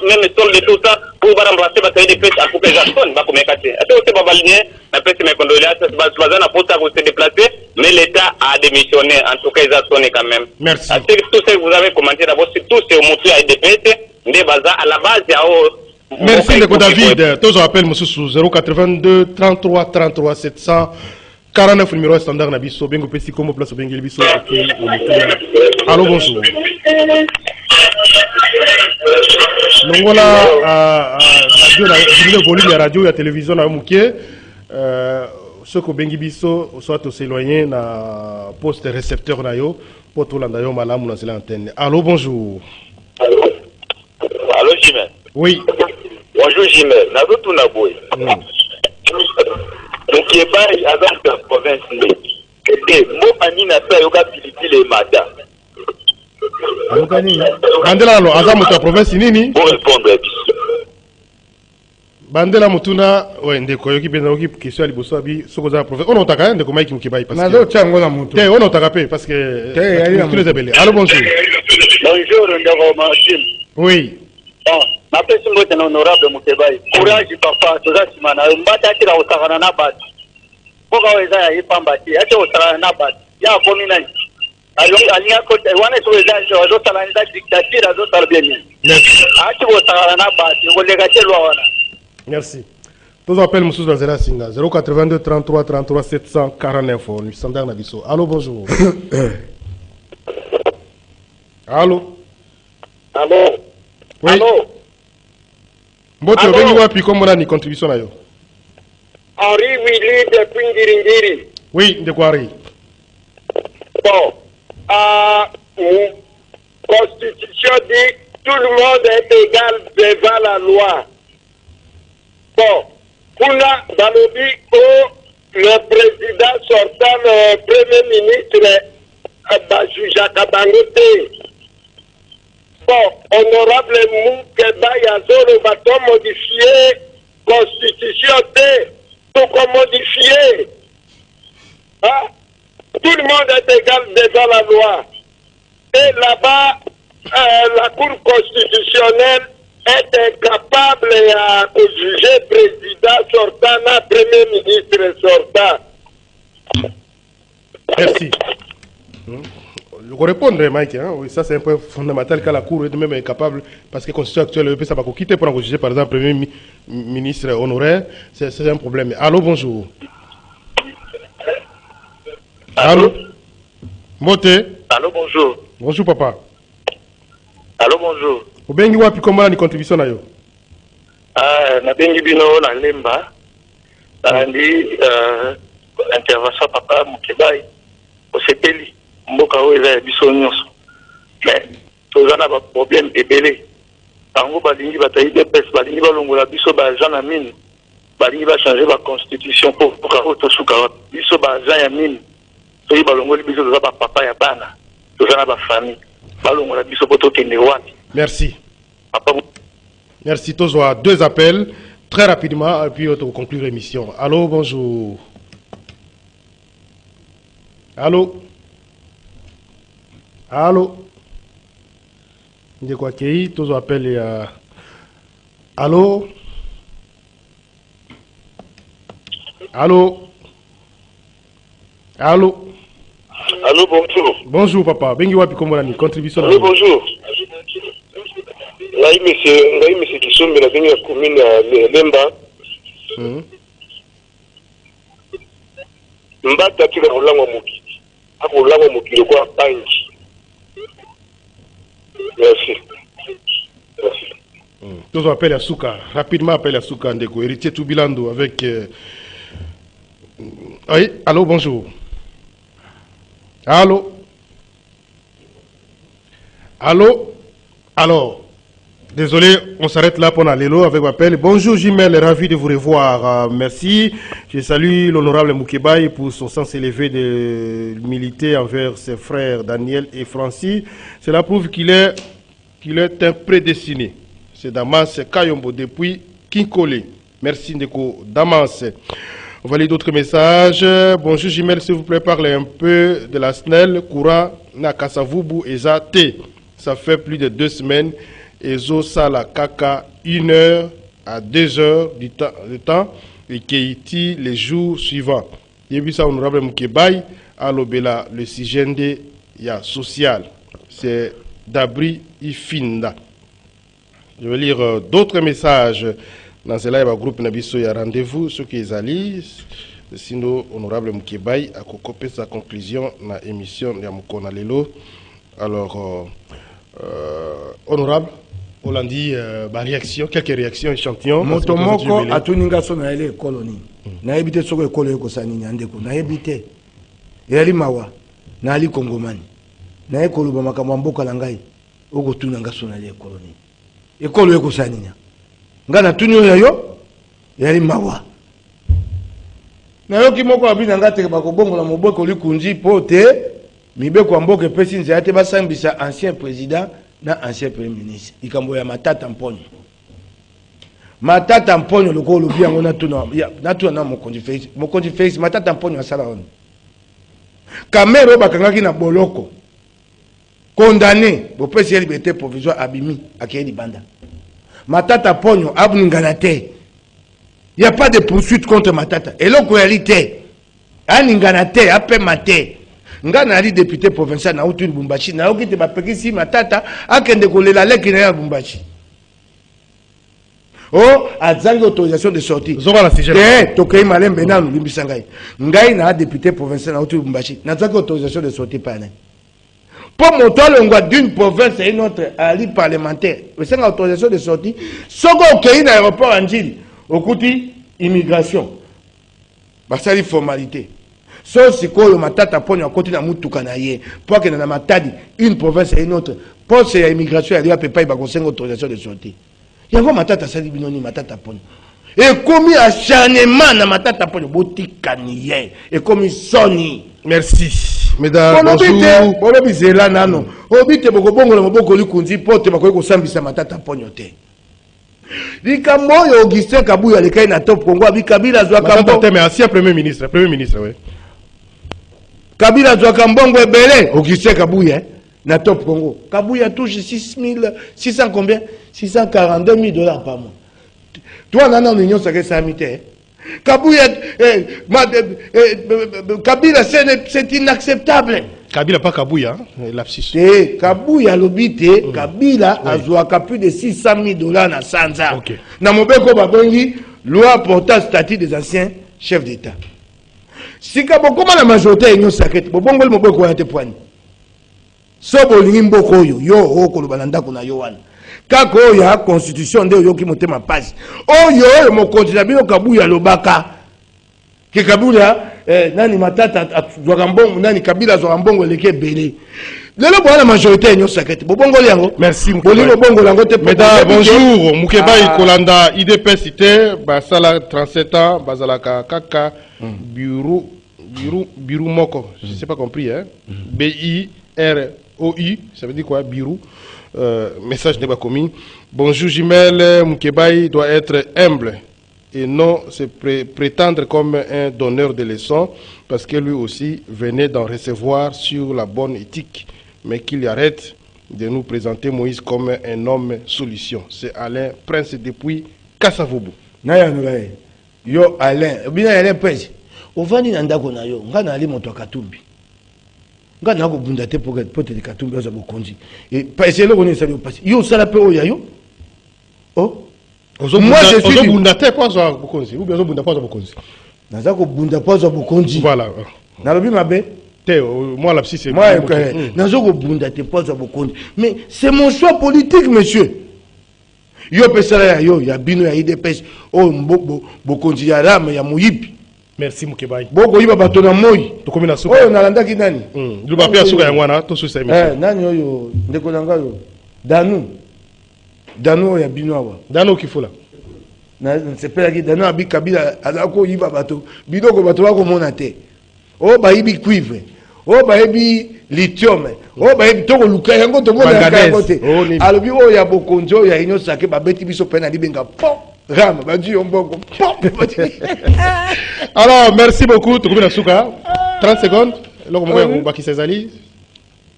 même sol de tout ça pour ba remplacer ba de fait à couper Jackson ba komeka te. Ase ote ba baligné na pète mes condoléances ba za na posta ko se déplacer mais l'état a démissionné en tout cas ils a sonné quand même. Merci. Ase tout ce que vous avez commenté d'abord c'est tout c'est au motu à DPS ndé baza à la base ya merci Ndeko David. Tous on appelle monsieur sous 082 33 33 749 numéro standard Nabiso Bengo Pesi comme place Bengo Biso. Allô, bonjour. Longola radio volume ya radio ya télévision na mukie ce que bengi biso soit s'éloigner na poste récepteur na yo pour tout landa yo malamu na zela antenne. Allô, bonjour. Allô Jimel. Oui. Bonjour Jimel. Nazo tuna boy. Mukebai azam de province ni. Et mo ani na sa yoga pilipili mata. Alukani. Bandela no azam de province nini? Pour répondre. Bandela mutuna ndeko yoki benda yoki question liboso abi soko za province. On otaka ndeko Mike Mukebai parce que nazo tsango na mutu. Te on otaka pe parce que tous les abelés. Allô, bonjour. Bonjour ndeko Martin. Oui. Bon, ma personne est honorable Mukebai. Courage papa, toza simana. Mbata kila utakana na bati. Boka weza ya ipambati. Acha utakana na bati. Ya komi nani. Alia kote wana tuweza njo azotala nda dictature azotala bien. Merci. Acha utakana na bati. Ngolega chelwa wana. Merci. Tous appels Moussous dans Zera Singa 082 33 33 749 le standard Nabiso. Allô, bonjour. Allô. Allô. Oui. Allô. Mbote Allô. obengi wapi komona ni contribution na yo? Henri Willy de Pingiringiri. Oui, de Kwari. Bon. Constitution dit tout le monde est égal devant la loi. Bon. Kuna Balobi le président sortant, le premier ministre Jacques Bangote. Bon, honorable Moukeba Yazoro va-t-on modifier constitution pour modifier. Hein? Tout le monde est égal devant la loi. Et là-bas, la Cour constitutionnelle est incapable de juger président sortant, premier ministre sortant. Merci. Je vais répondre, Mike. Hein? Oui, ça, c'est un point fondamental que la Cour est même incapable, parce que la Constitution actuelle, le ça va quitter pour en juger, par exemple, le Premier ministre honoraire. C'est un problème. Allô, bonjour. Allô. Mote. Allô, bonjour. Bonjour, papa. Allô, bonjour. Vous avez une comment la contribution na yo? Na bengi bino na lemba. Nandi intervention papa Mukebai. Osepeli. Mboka oyo eza ya biso nyonso. Mais toza na ba problème ebele. Tango balingi batayi de pes balingi balongola biso ba agent na mine. Balingi ba changer ba constitution pour ka tosuka biso ba agent ya mine. Toyi balongoli biso toza ba papa ya bana. Toza na ba famille. Balongola biso poto kende wapi. Merci. Papa. Merci. Tous deux appels très rapidement et puis on va conclure l'émission. Allô, bonjour. Allô. Allô. De quoi qu'il tous appels allô. Allô. Allô. Allô, bonjour. Bonjour papa. Bengi wapi komona contribution. Allô, bonjour. Ngai monsieur Kisombe na bengi ya commune ya Lemba. Mbata tika kolangwa mokili. Akolangwa mokili kwa banki. Merci. Merci. Tous appels à Souka. Rapidement appel à Souka Ndeko. Héritier Toubilando avec... Oui, allô, bonjour. Allô. Allô. Alors, désolé, on s'arrête là pour l'élo avec l'appel. Bonjour Jimel, ravi de vous revoir. Merci. Je salue l'honorable Mukebai pour son sens élevé de l'humilité envers ses frères Daniel et Francis. Cela prouve qu'il est un prédestiné. C'est Damas Kayombo depuis Kinkole. Merci Ndeko Damas. On va lire d'autres messages. Bonjour Jimel, s'il vous plaît, parlez un peu de la SNEL, Koura, Nakasavubu et Zate. Ça fait plus de 2 semaines. Ezo Sala Kaka, 1 heure à 2 heures du temps et Keiti les jours suivants. Yebisa honorable Mukebai, Alobela, le Sigende, ya social. C'est Dabri Ifinda. Je vais lire d'autres messages. Dans ce live, groupe Nabiso, il y a rendez-vous. Ceux qui allient, sinon, honorable Mukebai a copé sa conclusion dans l'émission de Mukona Lelo. Alors, Honorable, on l'a dit, réaction, quelques réactions, échantillons. Motomoko atuninga so na ele colonie. Na ebite soko ekolo yoko sanini andeko. Na ebite. Yali mawa. Na ali kongomani. Na ekolo ba makambo mboka na ngai. Oko tunanga so na ele colonie. Ekolo yoko sanini. Ngana tunyo yo. Yali mawa. Na yoki moko abina ngate ba kobongo na moboko likunji pote. Mibeko amboke pesi nzate basambisa ancien président na ancien premier ministre. Ikambo ya matata mponyo. Matata mponyo loko lubi yango na tuna na mokonzi face matata mponyo asala on. Kamero bakangaki na boloko. Condamné bo pesi ya liberté provisoire abimi akeli banda. Matata mponyo abuningana te. Il n'y a pas de poursuite contre matata. Et l'autre réalité, aningana te ape mate. Ngana ali député provincial na utu Lubumbashi na okite ba pekisi matata akende kolela leki na ya Lubumbashi. Oh, azangi autorisation de sortie. Zora la CGL. Tokei malembe na limbisa ngai. Ngai na député provincial na utu Lubumbashi. Na zangi autorisation de sortie pa na. Pour moto longwa d'une province à une autre ali parlementaire. C'est une autorisation de sortie. Soko okei na aéroport Anjili. Okuti immigration. Basali formalité. So sikoyo matata ponyo akoti na mutuka na ye pour que na matadi une province et une autre pour c'est immigration ali apepa ba conseil autorisation de sortie. Yango matata sali binoni matata ponyo. Et comme acharnement na matata ponyo botikani ye et comme soni. Merci. Mesdames, bonjour. Bolo bizela nano. Obite boko bongo na moboko likunzi pote bakoye ko sambisa matata ponyo te. Likambo yo Augustin Kabuya lekai na top Congo abi Kabila zwa kambo. Mais ancien premier ministre, oui. Kabila zwa kambongo ebele Augustin Kabuya na top Congo. Kabuya touche 600 combien? 642 000 $ par mois. Toi nana l'union sacrée samité. Kabuya Kabila c'est inacceptable. Kabila pas Kabuya, lapsus. Kabuya lobite, Kabila a joué plus de 600 000 $ na sanza. OK. Na mobeko babengi loi portant statut des anciens chefs d'État. Si kaboko la majorité union sacrée, bobongo le mobeko ya te poani. So bolingi mboko yo oko lubalanda kuna yo wana. Kako ya constitution nde yo ki motema passe. Oyo mo continue bino Kabuya lobaka. Ke Kabila nani matata zwakambongo nani Kabila zwakambongo leke belé. Lelo bona majorité union sacrée. Bobongo liango. Merci Bolingo bongo lango te. Mesdames, bonjour. Mukeba Kolanda IDP cité basala 37 ans bazalaka kaka bureau moko. Je sais pas compris hein. BIROU, ça veut dire quoi bureau? Message n'est pas commis. Bonjour Jimel, Moukebaï doit être humble et non se prétendre comme un donneur de leçons parce que lui aussi venait d'en recevoir sur la bonne éthique, mais qu'il arrête de nous présenter Moïse comme un homme solution. C'est Alain Prince depuis Kassavobo. Yo Alain, bien Alain Prince. Ovani ndako na yo, ngana ali moto Katumbi. Ngana ko bunda te pour te Katumbi oza bokonzi. Et parce que on est sali passe. Yo sala pe o yayo. Oh. Moi je suis bunda te pour oza bokonzi. Ou bien oza bunda pour oza bokonzi. Naza ko bunda pour oza bokonzi. Voilà. Na lobi mabe. Te moi la psy c'est moi naza ko bunda te pour oza bokonzi. Mais c'est mon choix politique monsieur. Yo pesala yo ya bino ya IDPS. Oh bokonzi ya rame ya muyipi. Merci Moukebaï. Boko yiba bato na moi. Tokomi na suka. Oyo nalandaki nani? Luba pia suka ya ngwana to susa émission. Nani oyo ndeko nanga yo. Danu ya bino awa. Danu kifula. Na sepela ki Danu abi Kabila alako yiba bato. Bidoko bato bako mona te. O ba yibi cuivre. O ba yibi lithium. O ba yibi toko luka yango to mona ya kote. Alobi o ya bokonzo ya inyo sake ba beti biso pena libenga pop. Ram, alors, merci beaucoup. 30 secondes. Baki Césali.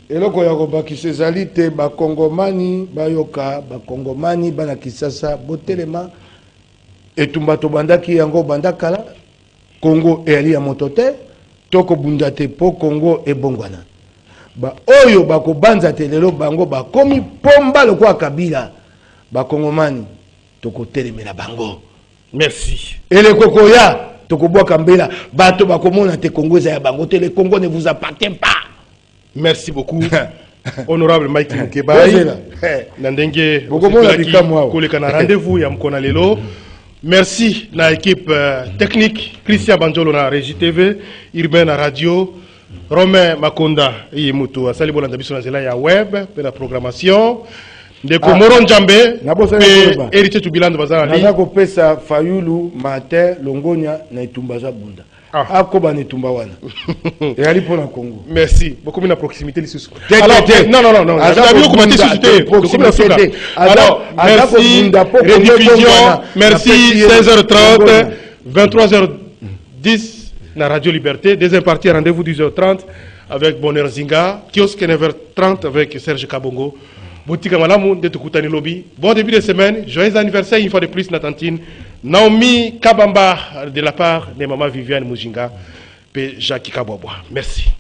Et là, Baki Césali, te Bakongomani, Bayoka, Bakongomani, Banakisasa, Botelema, et Tumbato Bandaki, Yango Bandakala, Congo et Ali Amotote, Toko Bundate Po, Congo et Bongwana. Ba Oyo, Bako Banzate, Lelo Bango, Bakomi, Pomba, le quoi Kabila, Bakongomani. Toko telemela bango. Merci. Et le Kokoya, Toko Boakambela, Bato Bakomona te Congo ya bango te, le Congo ne vous appartient pas. Merci beaucoup. honorable Mike Mukebai Nandenge koleka rendez-vous ya mkona lelo. Merci na équipe technique Christian Banjolo na Régie TV, Urbain na radio, Romain Makonda Yimutu asali bolanda biso na zela ya web pe na programmation. Ndeko Moron Jambe pe héritier tubilando bazala li. Naza ko pesa Fayulu Matin Longonya na Itumbaza Bunda. Akoba ni tumba wana. Et ali pour le Congo. Merci. Beaucoup de proximité lisusu. Alors non. Alors merci. Rediffusion. Merci 16h30, 23h10 la Radio Liberté. Deuxième partie rendez-vous 10h30 avec Bonheur Zinga, kiosque 9h30 avec Serge Kabongo. Boutique Malamu de Tukutani Lobby. Bon début de semaine. Joyeux anniversaire une fois de plus Natantine. Naomi Kabamba de la part de Maman Viviane Mujinga et Jacques Kabwabwa. Merci.